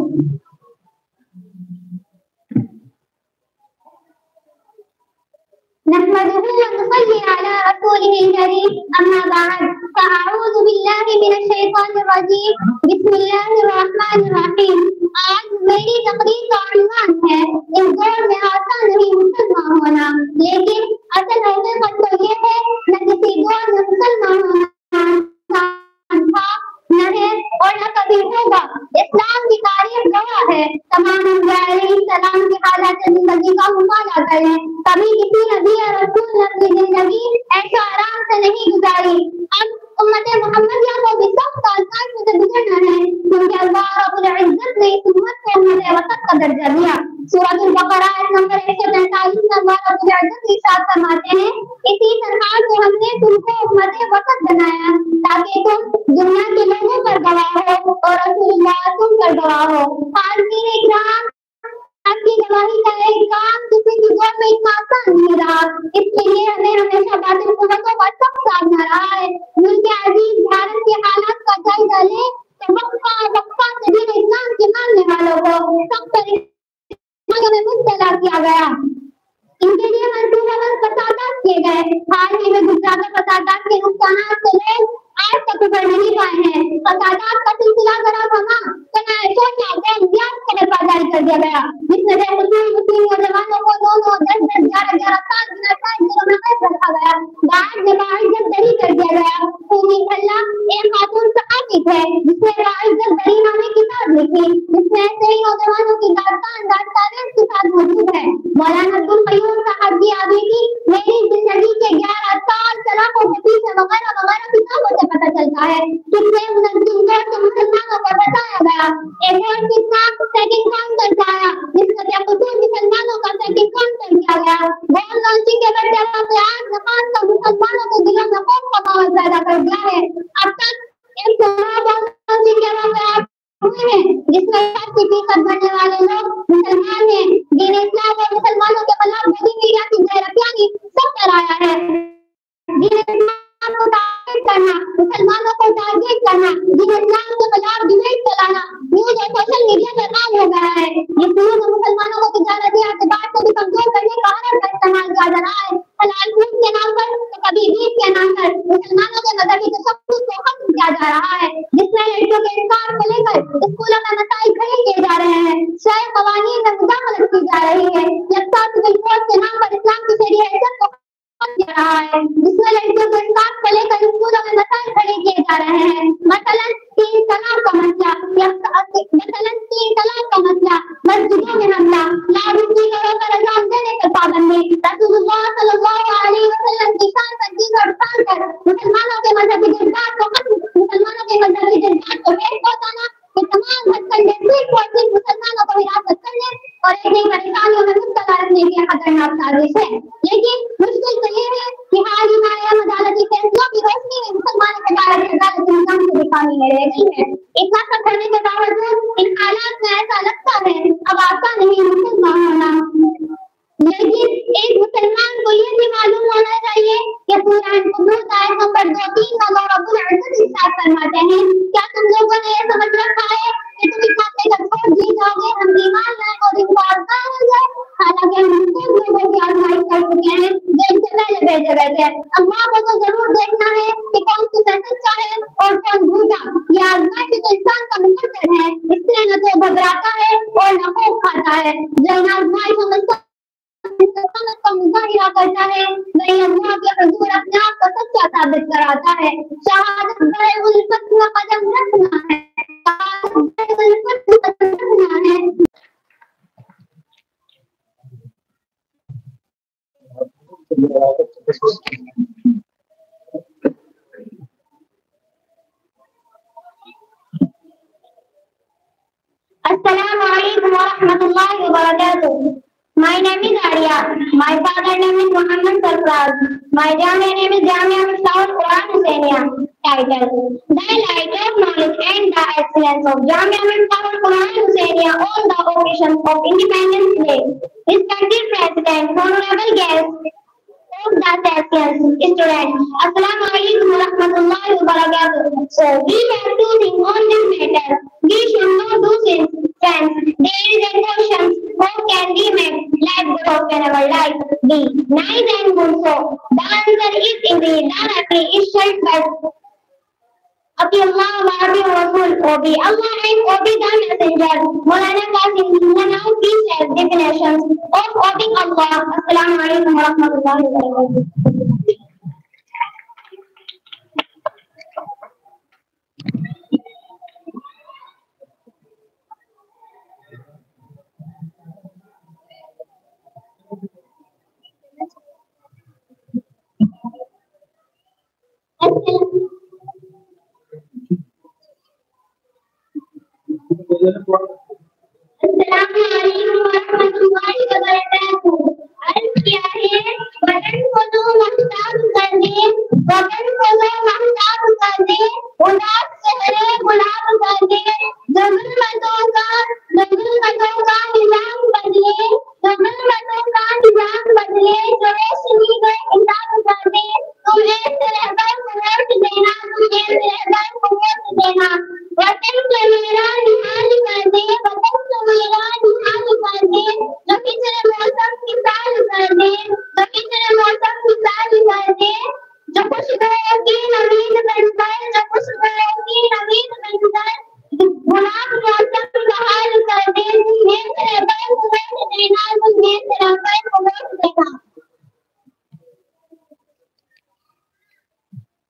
नहमदुहू व नुसल्ली अला रसूलिहिल करीम, अम्मा बाद, फ़अऊज़ु बिल्लाहि मिनश शैतानिर रजीम, बिस्मिल्लाहिर रहमानिर रहीम। आज मेरी तकरीर का उन्वान है, इस दौर में आसान नहीं मुसलमान होना, लेकिन असल हकीकत तो ये है न किसी दौर में मुसलमान होना आसान था, न है और न कभी होगा। इस्लाम की तारीख गवाह है। तमाम अंबिया अलैहिस्सलाम की हालात जिंदगी का मुताला करें, कभी किसी नबी या रसूल ने अपनी जिंदगी ऐशो आराम से नहीं गुजारी। अब उम्मत मोहम्मदिया को भी सख्त आज़माइश से गुजरना है, क्योंकि अल्लाह रब्बुल इज्जत ने इस उम्मत को उम्मत वसत का दर्जा दिया। सूरह बकरा आयत नंबर 143 में अल्लाह रब्बुल इज्जत इरशाद फरमाते हैं, इसी तरह से हमने तुमको उम्मत वसत बनाया ताकि तुम दुनिया के लोगों पर गवाह हो और रसूलुल्लाह तुम पर गवाह हो। हाज़रीन इकराम, आपकी गवाही का एक काम किसी की दौर में इतना आसान नहीं रहा, इसके लिए हमें हमेशा बातिल कुव्वतों का सख्त सामना रहा है। मुल्क अजीज भारत के हालात का जायजा ले तो वक्फा सदीर इस्लाम के मानने वालों को सख्त परेशानियों में मुब्तला किया गया। इनके लिए मंसूबाबंद फसादात किए गए। हाल ही में गुजरात में फसादात के नुकसानात से लोग आज तक उभर नहीं पाए हैं। फसादात का सिलसिला जरा थमा तो जारी कर दिया गया, जिसमें बेकसूर मुस्लिम नौजवानों को 9-9, 10-10, 11-11 साल बिना जेलों में कैद रखा गया। बाद में बाइज्जत बरी कर दिया गया। खूनी हल्ला एक खातून सहाफी है जिसने बाइज्जत बरी नामे किताब लिखी, जिसमें ऐसे ही नौजवानों की दास्तान के साथ मौजूद है। मौलाना अब्दुल कयूम साहब की आगे की मेरी जिंदगी के 11 साल तलाकों के पीछे वगैरह वगैरह किताबों से पता चलता है, जिसमें मुसलमानों को बताया गया। एक और किस्सा सेकंड काउंटर आया, जिसमें बेकसूर मुसलमानों का सेकंड काउंटर किया गया। बॉल लॉन्चिंग के बढ़ते वाकयात नमाज का मुसलमानों के दिलों में खौफ का माहौल पैदा कर दिया है। अब तक एक बॉल लॉन्चिंग के वाकयात हुए हैं, जिसमें 80% बनने वाले लोग मुसलमान हैं। दीन इस्लाम और मुसलमानों के खिलाफ मोदी मीडिया की गैरकानूनी सब कराया है। दीन इस्लाम को टारगेट करना, मुसलमानों को टारगेट करना, दीन इस्लाम के खिलाफ डिबेट चलाना न्यूज और सोशल मीडिया में आम हो गया है। इसलिए मुसलमानों को तिजारती एतबार को भी कमजोर करने का हर का इस्तेमाल किया जा रहा है। हलाल फूड के नाम पर तो कभी ईद के नाम पर मुसलमानों के मजहबी तशद्दुद को खत्म किया जा रहा है, जिसमें लड़कियों के इंकार को लेकर स्कूलों में मसाइल खड़े किए जा रहे हैं। शहर कवानीन में मुदाखलत की जा रही है। यकसा सिविल कोड के नाम पर इस्लाम की शरीयत को खत्म किया रहा है, जिसमें लड़कियों के इंकार को लेकर स्कूलों में मसाइल खड़े किए जा रहे हैं। मसलन 3 तलाक का मसला, मस्जिदों में हमला, लाउडस्पीकरों पर अज़ान देने पर पाबंदी, रसूलुल्लाह सल्लल्लाहु अलैहि वसल्लम की शान पर दीगर उठान कर मुसलमानों के मजहबी जज्बात को ठेस पहुंचाना, ये तमाम हथकंडे सिर्फ मुसलमानों को हिरासत करने और एक नई परेशानियों में मुब्तला रखने की खतरनाक साजिश है। लेकिन मुश्किल तो ये है कि हाल ही में अदालती फैसलों की रोशनी में मुसलमानों के बारे में अदालती निजाम की बेखानी में रह गई है। इतना सब करने के बावजूद इन हालात में ऐसा लगता है अब आसान नहीं मुसलमान होना। लेकिन एक मुसलमान को ये भी मालूम होना चाहिए कि सूरह अन-कबूत आयत नंबर 2-3 में अल्लाह रब्बुल इज्जत इरशाद फरमाते हैं, क्या तुम लोगों ने ये समझ रखा है कि तुम इस खाते का छोड़ दिए जाओगे, हम ईमान लाए और इनकार कर हो जाए? हालांकि हम खूब लोगों की आजमाइश कर चुके हैं जो इनसे पहले भेजे गए थे। अल्लाह को तो जरूर देखना है कि कौन किसे सच्चा है और कौन झूठा। ये आजमाइश तो इंसान का मुकद्दर है, इसलिए न तो घबराता है और न खौफ खाता है। जो इन आजमाइशों में का मुजाहिरा करता है वही अल्लाह के हुजूर अपने आप को सच्चा साबित कराता है। शहादत बड़े उल्फत में कदम रखना है, शहादत बड़े उल्फत में कदम रखना है। warahmatullahi wabarakatuh. My name is Arya. My father name is Muhammad Sarfraz. My Jamia name is Jamia Mustawar Quran Husainiya. Title: The Light of Knowledge and the Excellence of Jamia Mustawar Quran Husainiya on the occasion of Independence Day. Respected President, honorable guests, the sessions, students, Assalamu alaikum warahmatullahi wabarakatuh. So we have to think on this matter. We should not do sins. Friends, there is a question: how can we make life good of our life be nice and good? So the answer is indeed directly is short but Abi Allah wa Abi Rasul Obi Allah and Obi the Messenger. Maulana Qasim now please have definitions of obeying Allah. Assalamu alaikum warahmatullahi wabarakatuh. Assalamualaikum warahmatullahi wabarakatuh. अर्ज किया है वतन को जो महताब कर दे, वतन को जो महताब कर दे, उदास चेहरे गुलाब कर दे, जुल्मतों का निजाम बदले, जुल्मतों का निजाम बदले, जो रेशमी गए हिसाब कर दे, तुम ऐसे रहबर को वोट देना, तुम ऐसे रहबर को वोट देना, वतन को मेरा निहाल कर दे, वतन को मेरा निहाल कर दे, जो पिछले मौसम की साल कर दे, जो पिछले मौसम की साल कर दे, जो खुशबुओं की नवीन बनकर, जो खुशबुओं की नवीन बनकर, गुलाब मौसम का हाल कर दे, मेरे रहबर को वोट देना, तुम मेरे रहबर को वोट देना।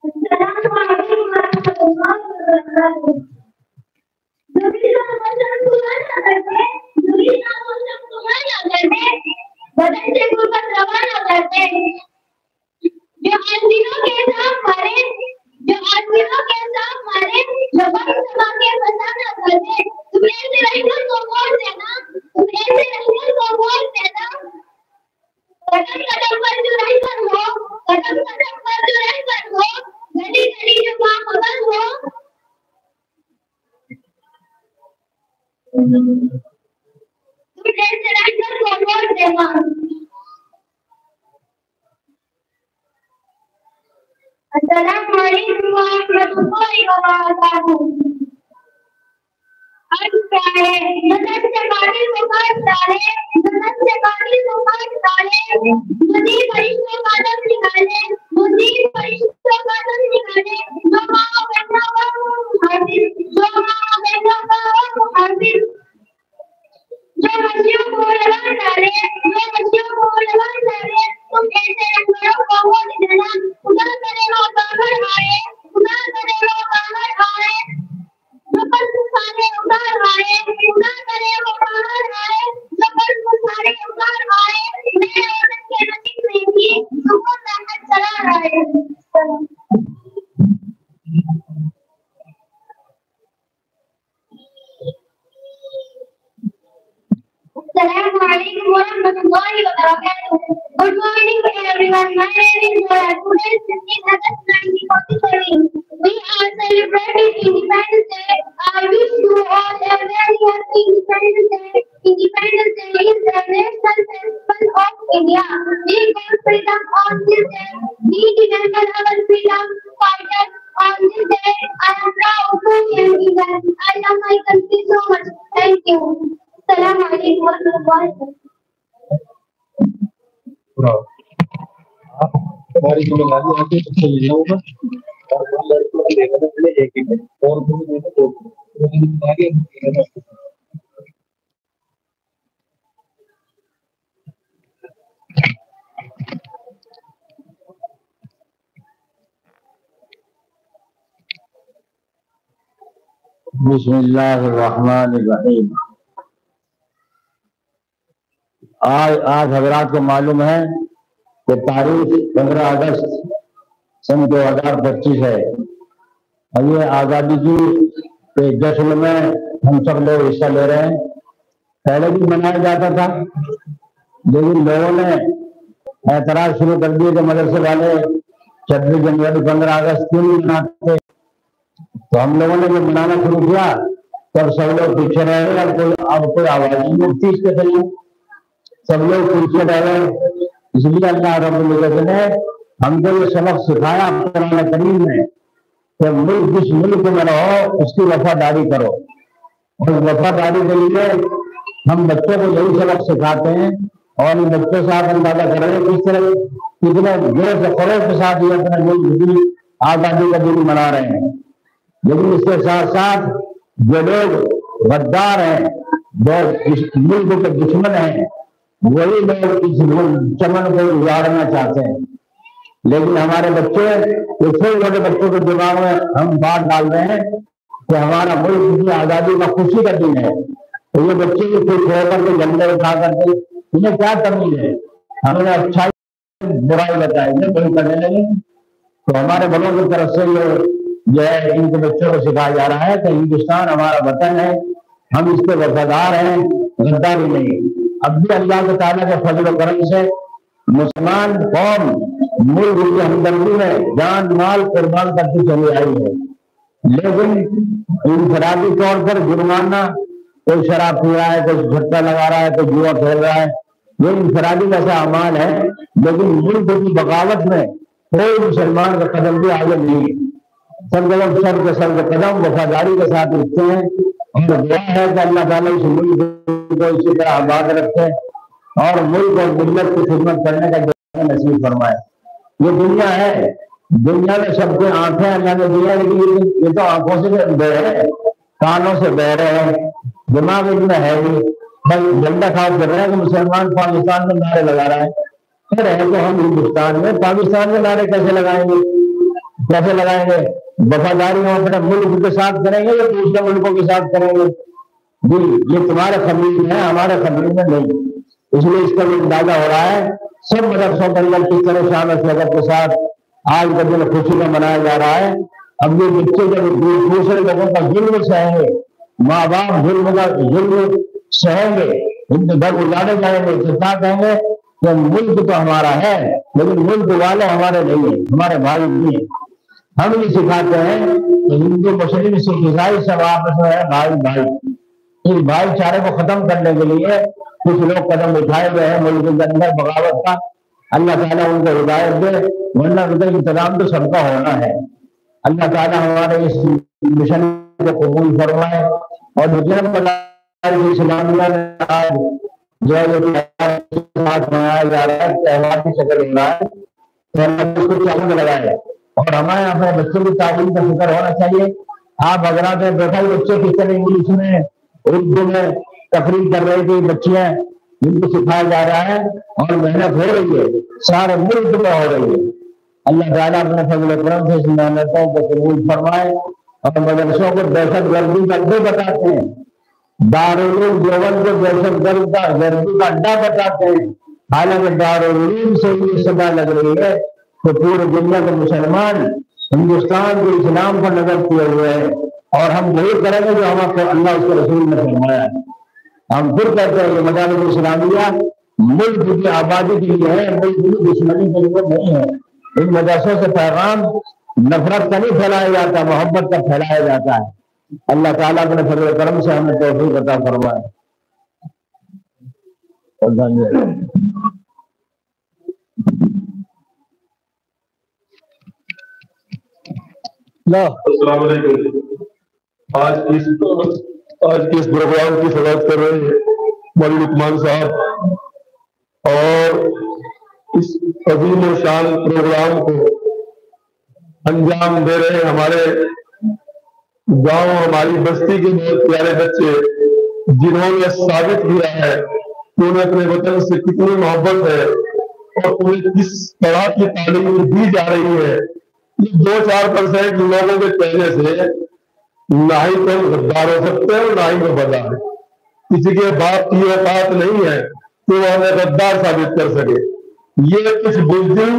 अस्सलामुअलैकुम warahmatullahi wabarakatuh. बदन से गुर्बत रवाना करते, जो आदमियों के साथ मारे, जो आदमियों के साथ मारे, जो बम सभा के फसाना करते, तुम्हें ऐसे रहकर को वोट देना, तुम्हें ऐसे रहकर को वोट देना, कदम कदम पर जो रहकर हो, कदम कदम पर जो रहकर हो, गली गली जो बाखबर हो, तुम्हें ऐसे रहकर को वोट देना। Assalamualaikum warahmatullahi wabarakatuh. अर्ज क्या है? जन्नत से पानी को काट डाले, जन्नत से पानी को काट डाले, मुझे फरिश्तों का दम निकाले, मुझे फरिश्तों का दम निकाले, जो माँ बैठा हुआ हाजिर, जो माँ बैठा हुआ हाजिर, जो मछलियों को लगा डाले, जो मछलियों को लगा डाले, तुम ऐसे रंगों को वोट देना, खुदा करे वो बाहर आए, खुदा करे वो बाहर आए, जो पर सारे उतार आए, खुदा करे वो बाहर आए, जो पर सारे उतार आए, मेरे औरत के नसीब में भी सुकून रहमत चला आए। Assalamualaikum warahmatullahi wabarakatuh. Good morning everyone. My name is Dora. Today is 15 August 1947. We are celebrating Independence Day. I wish you all a very happy Independence Day. Independence Day is the national festival of India. We got freedom on this day. We remember our freedom fighters on this day. I am proud to be Indian. I love my country so much. Thank you. Assalamualaikum warahmatullahi wabarakatuh. हमारी जिम्मेदारी आके सबसे लेना होगा और लड़कों को लेकर पहले एक और जिम्मेदारी बिस्मिल्लाहिर्रहमानिर्रहीम। आज हजरात को मालूम है कि तारीख 15 अगस्त सन 2025 है और ये आज़ादी की जश्न में हम सब लोग हिस्सा ले रहे हैं। पहले भी मनाया जाता था, लेकिन लोगों ने ऐतराज शुरू कर दिए कि मदरसे वाले 26 जनवरी 15 अगस्त क्यों नहीं मनाते। तो हम लोगों ने जब मनाना शुरू किया तब सब लोग पीछे रहे, अब कोई आवाज नहीं उठती इसके कहीं, सब लोग पीछे रहे। इसलिए अल्लाह रब्बुल इज्जत ने हमको ये सबक सिखाया कुरान करीम में कि मुल्क जिस मुल्क में रहो उसकी वफादारी करो। और वफादारी के लिए हम बच्चों को यही सबक सिखाते हैं। और इन बच्चों से आप अंदाजा कर रहे हैं किस तरह कितने जोर खरोश के साथ ये अपने मुल्क की आजादी का दिन मना रहे हैं। लेकिन इसके साथ साथ जो लोग गद्दार हैं, जो मुल्क के दुश्मन हैं, वही लोग इस चमन को उजाड़ना चाहते हैं। लेकिन हमारे बच्चे, छोटे छोटे बच्चों के दिमाग में हम बात डाल रहे हैं कि हमारा मुल्क की आजादी का खुशी का दिन है। तो ये बच्चे भी खुश होकर के झंडे उठा करके, इन्हें क्या तमीज है, हमने अच्छाई बुराई बताई, कोई करने लगे। तो हमारे बड़ों की तरफ से जो है इनके बच्चों को सिखाया जा रहा है कि हिंदुस्तान हमारा वतन है, हम इसके वफादार हैं, गद्दारी नहीं। अब भी अल्लाह ताला के फजल व करम से मुसलमान कौम मुल्क की हमदर्दी में जान माल कुर्बान करती चली आई है। लेकिन इंफरादी तौर पर जुर्माना, कोई शराब पी रहा है, कोई झटका लगा रहा है, कोई जुआ खेल रहा है, ये इंफरादी जैसा अमाल है। लेकिन मुल्क की बगावत में कोई मुसलमान का कदम भी आगे नहीं है। सब लोग सर के कदम वफादारी के साथ उठते हैं। और दुआ है कि अल्लाह ताला इस मुल्क को इसी तरह आबाद रखे और मुल्क और मिल्लत की खिदमत करने का नसीब फरमाए। ये दुनिया है, दुनिया में सबके आंखें अल्लाह ने दिया, लेकिन ये तो आंखों से बह रहे हैं, कानों से बह रहे हैं, दिमाग इतना है नहीं, बस झंडा खाओ कर रहे हैं कि मुसलमान पाकिस्तान में नारे लगा रहा है। फिर है तो हम हिंदुस्तान में, पाकिस्तान में नारे कैसे लगाएंगे, कैसे लगाएंगे? वफादारी हम अपने मुल्क के साथ करेंगे या दूसरे मुल्कों के साथ करेंगे? जी, ये तुम्हारे खमीर में है, हमारे खमीर में नहीं। इसलिए इसका भी अंदाजा हो रहा है। सब मदरसों के अंदर किस तरह शान स्वागत के साथ आज का दिन खुशी का मनाया जा रहा है। अब ये बच्चे जब दूसरे लोगों का जुल्म सहेंगे, माँ बाप जुल्म सहेंगे, इनके घर उजाड़े जाएंगे, तो क्या कहेंगे कि मुल्क तो हमारा है लेकिन मुल्क वाले हमारे नहीं है, हमारे भाई नहीं है। हम ये सिखाते हैं कि हिंदू मुस्लिम सिख ईसाई सब आपस में है भाई भाई। इस भाईचारे को खत्म करने के लिए कुछ लोग कदम उठाए गए हैं मुल्क के अंदर बगावत का। अल्लाह ताला उनको हिदायत दे, वरना उनका इंतजाम तो सबका होना है। अल्लाह ताला हमारे इस मिशन को कबूल फरमाए। और इस्लामिया में आज जो मनाया जा रहा है, त्योहार की शक्ल हो रहा है, तो उसको चालू लगाए। और हमें अपने बच्चों की तालीम का फिक्र होना चाहिए। आप हजरात में बैठा बच्चे किस तरह इंग्लिश में उर्दू में तकरीर कर रही थी, बच्चियां जिनको सिखाया जा रहा है और मेहनत हो रही है, सारे मुल्क में हो रही है। अल्लाह ताला अपने फजल करम से इस मेहनतों को कबूल फरमाए। और मदरसों को दहशत गर्दी का अड्डा बताते हैं, दारुल उलूम देवबंद को दहशत गर्दी का अड्डा बताते हैं। हालांकि दारुल उलूम से ये सदा लग रही है तो पूरे दुनिया के मुसलमान हिंदुस्तान के इस्लाम पर नजर किए हुए हैं। और हम वही करेंगे जो हमको अल्लाह उसके रसूल ने फरमाया है। हम फिर कहते हैं कि मदारिस इस्लामिया मुल्क की आबादी के लिए है, मुल्क की दुश्मनी के लिए नहीं है। इन मदरसों से पैगाम नफरत का नहीं फैलाया जाता, मोहब्बत का फैलाया जाता है। अल्लाह ताला अपने फजल करम से हमें तौफीक अता फरमाए। आज की इस प्रोग्राम की सदारत कर रहे हैं मौलवी लुकमान साहब। और इस अजीम और शान प्रोग्राम को अंजाम दे रहे हैं हमारे गांव, हमारी बस्ती के बहुत प्यारे बच्चे, जिन्होंने साबित किया है कि उन्हें अपने वतन से कितनी मोहब्बत है और उन्हें किस तरह की तालीम दी जा रही है। 2-4% लोगों के कहने से ना ही तो गद्दार हो सकते हैं और ना ही वफादार है। किसी के बाप की औकात नहीं है तो वो हमें गद्दार साबित कर सके। ये कुछ बुज़दिल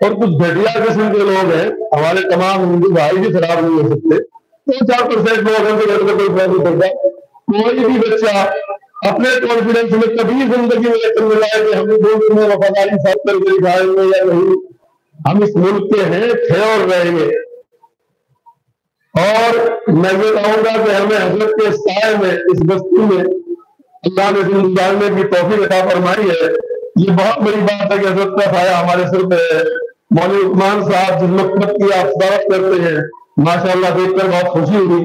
और कुछ घटिया किस्म के लोग हैं। हमारे तमाम हिंदू भाई भी खराब नहीं हो सकते। 2-4% लोगों के घर में कोई फर्क नहीं पड़ता। कोई भी बच्चा अपने कॉन्फिडेंस में कभी जिंदगी में यकीन मिला है कि हम मुल्क में वफादारी साथ करके दिखाएंगे या नहीं, हम इस मुल्क के हैं, थे और रहेंगे। और मैं ये कहूंगा कि हमें हजरत के साए में, इस बस्ती में अल्लाह ने जिंदगी डालने की तौफीक अता फरमाई है। ये बहुत बड़ी बात है कि हजरत का साया हमारे सिर पे है। मौलवी उस्मान साहब जिस मकसद की आप सदारत करते हैं, माशाअल्लाह देखकर बहुत खुशी हुई।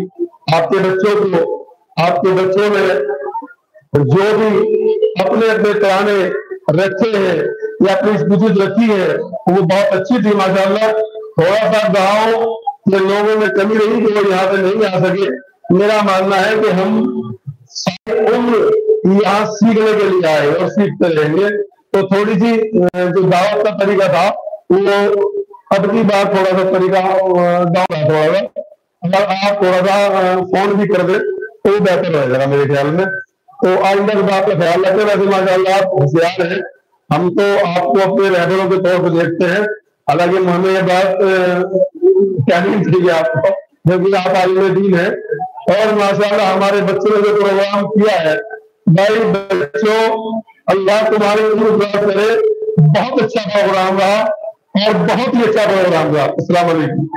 आपके बच्चों को, आपके बच्चों ने जो भी अपने अपने तराने रखे हैं या अपनी स्पीचेस रखी है वो बहुत अच्छी थी माशाअल्लाह। थोड़ा सा गाँव के लोगों में कमी रही कि वो यहाँ से नहीं आ सके। मेरा मानना है कि हम सारी उम्र यहाँ सीखने के लिए आए और सीखते रहेंगे। तो थोड़ी सी जो दावत का तरीका था वो अब की बार थोड़ा सा तरीका गाँव का थोड़ा सा, अगर आप थोड़ा सा फोन भी कर दे तो बेहतर रहेगा मेरे ख्याल में। तो आइंदा की बात का ख्याल रखें। वैसे माशाअल्लाह आप होशियार हैं, हम तो आपको अपने रहबरों के तौर पर देखते हैं। हालांकि हमें ये बात कहनी चाहिए आपको, क्योंकि आप आलिम दीन है। और माशाअल्लाह हमारे बच्चों ने जो प्रोग्राम किया है, भाई बच्चों अल्लाह तुम्हारी उम्र दराज करे। बहुत अच्छा प्रोग्राम रहा और बहुत ही अच्छा प्रोग्राम रहा। अस्सलाम वालेकुम।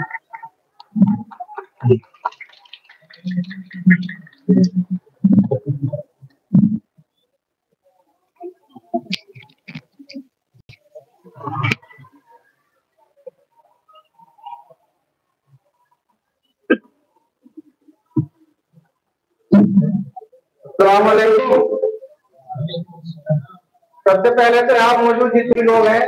अस्सलाम वालेकुम। सबसे पहले तो यहाँ मौजूद जितने लोग हैं,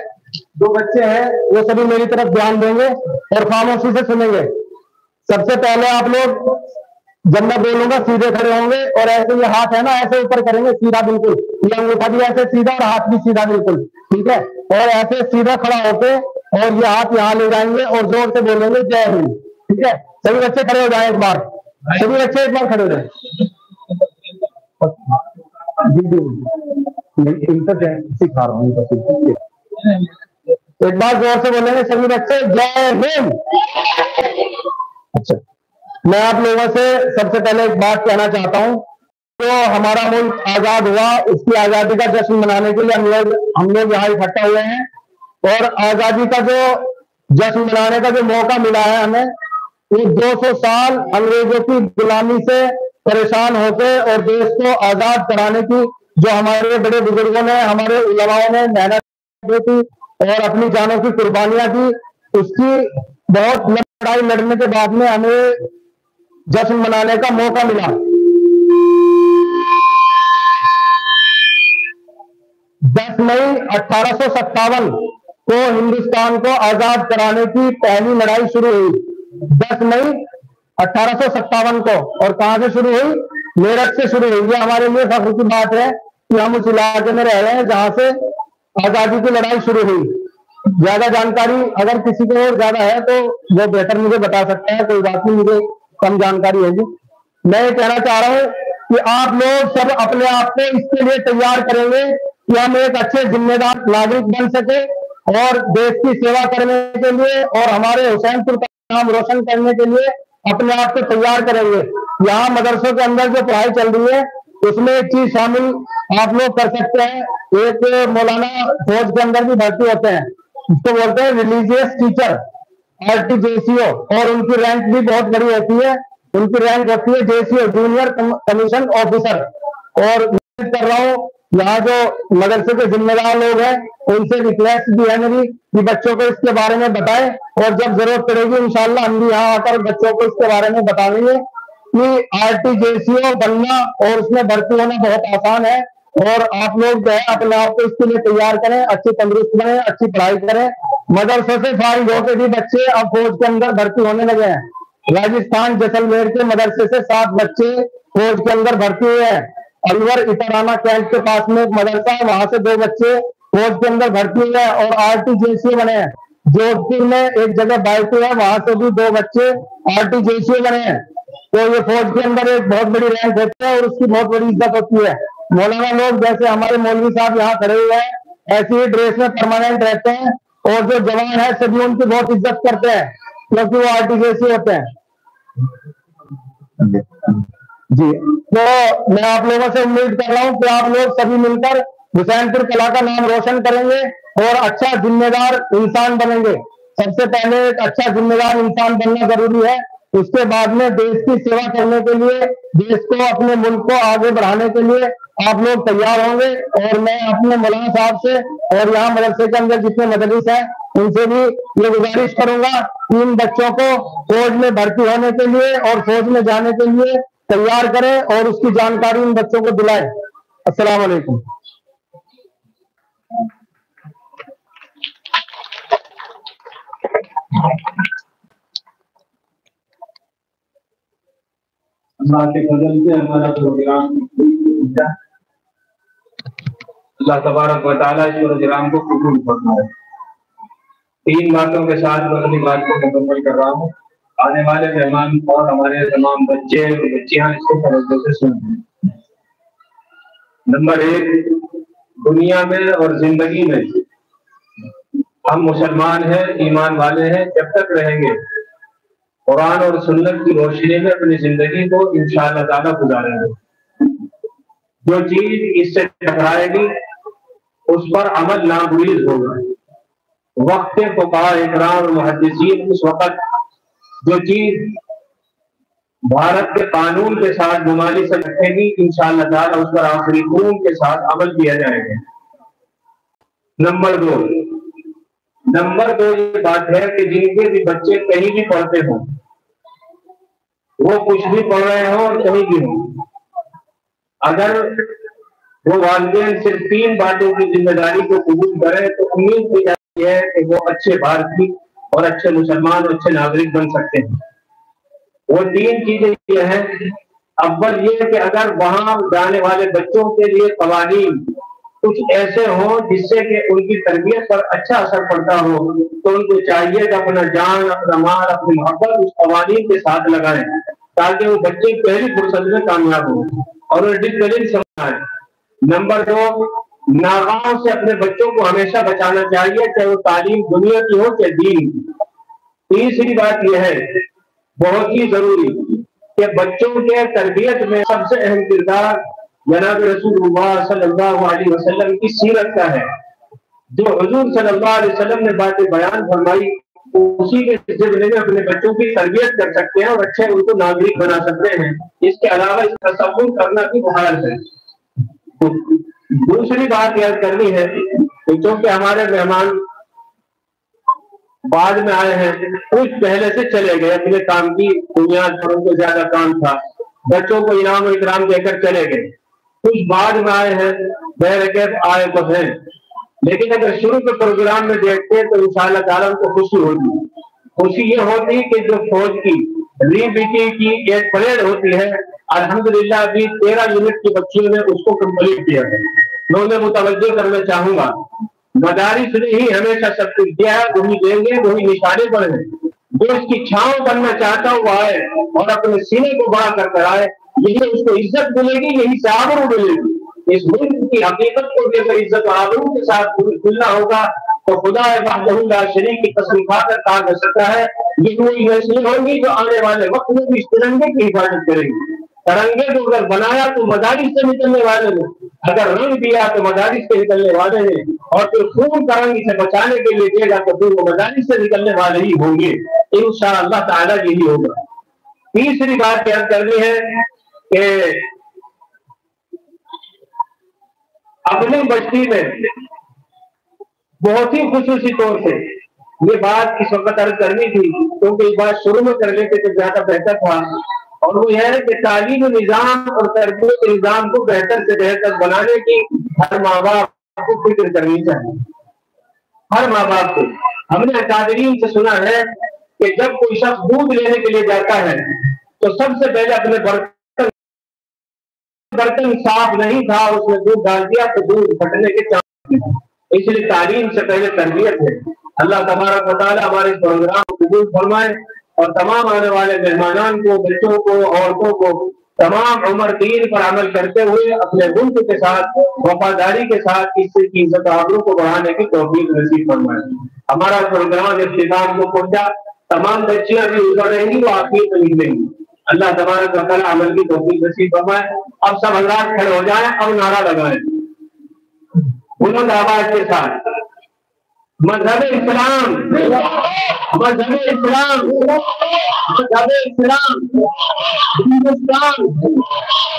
जो बच्चे हैं, वो सभी मेरी तरफ ध्यान देंगे और खामोशी से सुनेंगे। सबसे पहले आप लोग जब मैं बोलूंगा सीधे खड़े होंगे और ऐसे ये हाथ है ना ऐसे ऊपर करेंगे सीधा, बिल्कुल ये अंगूठा भी ऐसे सीधा और हाथ भी सीधा, बिल्कुल ठीक है। और ऐसे सीधा खड़ा होके और ये हाथ यहाँ ले जाएंगे और जोर से बोलेंगे जय हिंद, ठीक है। सभी बच्चे खड़े हो जाए एक बार, सभी बच्चे एक बार खड़े हो जाए। सिखा रहा हूँ, एक बार जोर से बोलेंगे सभी बच्चे जय हिंद। अच्छा, मैं आप लोगों से सबसे पहले एक बात कहना चाहता हूँ। तो हमारा मुल्क आजाद हुआ, उसकी आजादी का जश्न मनाने के लिए हम लोग यहाँ इकट्ठा हुए हैं। और आजादी का जो जश्न मनाने का जो मौका मिला है हमें, वो 200 साल अंग्रेजों की गुलामी से परेशान होकर और देश को आजाद कराने की जो हमारे बड़े बुजुर्गों ने, हमारे उलमाओं ने मेहनत की थी और अपनी जानों की कुर्बानियां दी, उसकी बहुत लड़ाई लड़ने के बाद में हमें जश्न मनाने का मौका मिला। 10 मई 1857 को हिंदुस्तान को आजाद कराने की पहली लड़ाई शुरू हुई। 10 मई 1857 को। और कहां से शुरू हुई? मेरठ से शुरू हुई। ये हमारे लिए फख्र की बात है कि हम उस इलाके में रह रहे हैं जहां से आजादी की लड़ाई शुरू हुई। ज्यादा जानकारी अगर किसी को और ज्यादा है तो वो बेहतर मुझे बता सकता है, कोई बात नहीं, मुझे कम जानकारी होगी। मैं ये कहना चाह रहा हूं कि आप लोग सब अपने आप को इसके लिए तैयार करेंगे कि हम एक अच्छे जिम्मेदार नागरिक बन सके और देश की सेवा करने के लिए और हमारे हुसैनपुर का नाम रोशन करने के लिए अपने आप को तैयार करेंगे। यहाँ मदरसों के अंदर जो पढ़ाई चल रही है उसमें एक चीज शामिल आप लोग कर सकते हैं। एक मौलाना फौज के अंदर भी भर्ती होते हैं, उसको बोलते हैं रिलीजियस टीचर, RTJCO, और उनकी रैंक भी बहुत बड़ी होती है। उनकी रैंक होती है JCO, जूनियर कमीशन ऑफिसर। और मैं कर रहा हूँ यहाँ जो मदरसे के जिम्मेदार लोग हैं उनसे रिक्वेस्ट भी है मेरी कि बच्चों को इसके बारे में बताएं, और जब जरूरत पड़ेगी इंशाल्लाह हम भी यहाँ आकर बच्चों को इसके बारे में बता देंगे कि RTJCO बनना और उसमें भर्ती होना बहुत आसान है। और आप लोग जो है अपने आप को इसके लिए तैयार करें, अच्छे तंदुरुस्त बने, अच्छी पढ़ाई करें। मदरसे से फारिग होकर भी बच्चे अब फौज के अंदर भर्ती होने लगे हैं। राजस्थान जैसलमेर के मदरसे से 7 बच्चे फौज के अंदर भर्ती हुए हैं। अलवर इतराना कैंप के पास में एक मदरसा है, वहां से 2 बच्चे फौज के अंदर भर्ती हुए हैं और RTJCO बने हैं। जोधपुर में एक जगह बायतू है, वहां से भी 2 बच्चे RTJCO बने हैं। तो ये फौज के अंदर एक बहुत बड़ी रैंक होती है और उसकी बहुत बड़ी इज्जत होती है। मौलाना लोग जैसे हमारे मौलवी साहब यहाँ खड़े हुए हैं, ऐसी ही ड्रेस में परमानेंट रहते हैं और जो जवान है सभी उनकी बहुत इज्जत करते हैं क्योंकि वो RTJCO होते हैं। जी, तो मैं आप लोगों से उम्मीद कर रहा हूं कि आप लोग सभी मिलकर हुसैनपुर कला का नाम रोशन करेंगे और अच्छा जिम्मेदार इंसान बनेंगे। सबसे पहले एक अच्छा जिम्मेदार इंसान बनना जरूरी है, उसके बाद में देश की सेवा करने के लिए, देश को, अपने मुल्क को आगे बढ़ाने के लिए आप लोग तैयार होंगे। और मैं अपने मौलाना साहब से और यहाँ मदरसे के अंदर जितने मदरस हैं उनसे भी ये गुजारिश करूंगा कि इन बच्चों को फौज में भर्ती होने के लिए और फौज में जाने के लिए तैयार करें और उसकी जानकारी इन बच्चों को दिलाएं। अस्सलाम वालेकुम। अल्लाह के फजल से हमारा प्रोग्राम अल्लाह तबारक व तआला इस प्रोग्राम को कबूल फरमाए। 3 बातों के साथ मैं अपनी बात को मुकम्मल कर रहा हूँ। आने वाले मेहमान और हमारे तमाम बच्चे और बच्चियां इसको तवज्जो से सुनें। नंबर 1, दुनिया में और जिंदगी में हम मुसलमान हैं, ईमान वाले हैं, जब तक रहेंगे कुरान और सुन्नत की रोशनी में अपनी जिंदगी को इंशाअल्लाह ताला गुजारेंगे। जो चीज इससे टकराएगी उस पर अमल नागुरीज होगा। वक्त फुक़हा इकराम और मुहद्दिसीन उस वक्त जो चीज भारत के कानून के साथ मुमाली से रखेगी इंशाअल्लाह ताला उस पर आखिरी खून के साथ अमल किया जाएगा। नंबर 2 ये बात है कि जिनके भी बच्चे कहीं भी पढ़ते हों, वो कुछ भी पढ़ रहे हो और कहीं भी हो, अगर वो वालिदैन सिर्फ 3 बातों की जिम्मेदारी को कबूल करें तो उम्मीद की जाती है कि वो अच्छे भारतीय और अच्छे मुसलमान और अच्छे नागरिक बन सकते हैं। वो 3 चीजें ये हैं। अव्वल ये कि अगर वहां जाने वाले बच्चों के लिए कवानीन कुछ ऐसे हों जिससे कि उनकी तरबियत पर अच्छा असर पड़ता हो, तो उनको चाहिए कि अपना जान, अपना माल, अपनी मोहब्बत उस कवानीन के साथ लगाएं ताकि वो बच्चे पहली फुर्सत में कामयाब हो और उन्हें डिसिप्लिन समझ आए। नंबर 2, नागाओं से अपने बच्चों को हमेशा बचाना चाहिए, चाहे वो तालीम दुनिया की हो चाहे दीन की। तीसरी बात यह है, बहुत ही जरूरी, कि बच्चों के तरबियत में सबसे अहम किरदार जनाब रसूलुल्लाह सल्लल्लाहु अलैहि वसल्लम की सीरत का है। जो हुजूर सल्लल्लाहु अलैहि वसल्लम ने बातें बयान फरमाई उसी के ज़रिए में अपने बच्चों की तरबियत कर सकते हैं और अच्छे उनको नागरिक बना सकते हैं। इसके अलावा इसका तसव्वुर करना भी मुहाल है। दूसरी बात याद करनी है कि क्योंकि हमारे मेहमान बाद में आए हैं, कुछ पहले से चले गए अपने काम की बुनियाद पर, उनको ज्यादा काम था, बच्चों को इनाम और इकराम देकर चले गए। कुछ बाद में आए हैं, बहरकैफ आए तो हैं, लेकिन अगर शुरू के प्रोग्राम में देखते तो इंशाअल्लाह ताला उनको खुशी होती। खुशी ये होती कि जो फौज की रीबीटी की एक परेड होती है, अल्हम्दुलिल्लाह अभी 13 यूनिट की बच्चियों ने उसको कंप्लीट किया है। मैं उन्हें मुतवज्जो करना चाहूंगा, मदारिस ने ही हमेशा सब कुछ दिया है, वही देंगे, वही निशाने पर है। जो इसकी छांव बनना चाहता है वो आए और अपने सीने को बड़ा कर आए, यही उसको इज्जत मिलेगी, यही से आबरू मिलेगी। इस मुल्क की हकीकत को लेकर इज्जत और आबरू के साथ खुलना होगा तो खुदा वहदहू ला शरीक की कसम खाकर कहा जा सकता है ये वही नस्लें होंगी जो आने वाले वक्त में भी इस तिरंगे की हिफाजत करेंगी। तिरंगे को अगर बनाया तो मदारिस से निकलने वाले ने, अगर रंग दिया तो मदारिस से निकलने वाले ने, और फिर खून का रंग इसे बचाने के लिए देगा तो फिर वो मदारिस से निकलने वाले ही होंगे। इंशाअल्लाह ताला यही होगा। तीसरी बात याद करनी है कि अपनी बस्ती में बहुत ही खुसूसी तौर से ये बात इस वक्त अर्ज करनी थी, क्योंकि ये बात शुरू में कर लेते तो ज्यादा बेहतर था, और वो यह है कि तालीम निजाम और तरबियत निजाम को बेहतर से बेहतर बनाने की हर माँ बाप को फिक्र करनी चाहिए। हर माँ बाप को, हमने अकादरीन से सुना है कि जब कोई शख्स दूध लेने के लिए जाता है तो सबसे पहले अपने बर्तन साफ नहीं था, उसमें दूध डाल दिया तो दूध फटने के चांस, इसलिए तालीम से पहले तरबियत है। अल्लाह तबारक व तआला हमारे इस प्रोग्राम को कबूल फरमाए और तमाम आने वाले मेहमानान को, बच्चों को, औरतों को तमाम उम्र दीन पर अमल करते हुए अपने मुल्क के साथ वफादारी के साथ इसकी इज्जत आबरू को बढ़ाने की तौफीक नसीब फरमाए। हमारा प्रोग्राम इख्तिताम को पहुंचा, तमाम बच्चियां भी उतर रहेंगी वो आखिर में निकलेंगी। अल्लाह तबारक व तआला अमल की तौफीक नसीब फरमाए। अब सब हज़रात खड़े हो जाएं, अब नारा लगाएं बुलंद आवाज के साथ, मजहब इस्लाम, मजहब इस्लाम, मजहब इस्लाम, हिंदुस्तान,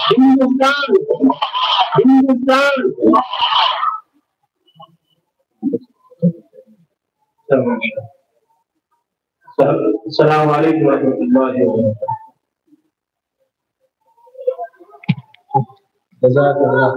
हिंदुस्तान, हिंदुस्तान। अस्सलाम वालेकुम रहमतुल्लाहि व बरकातहू।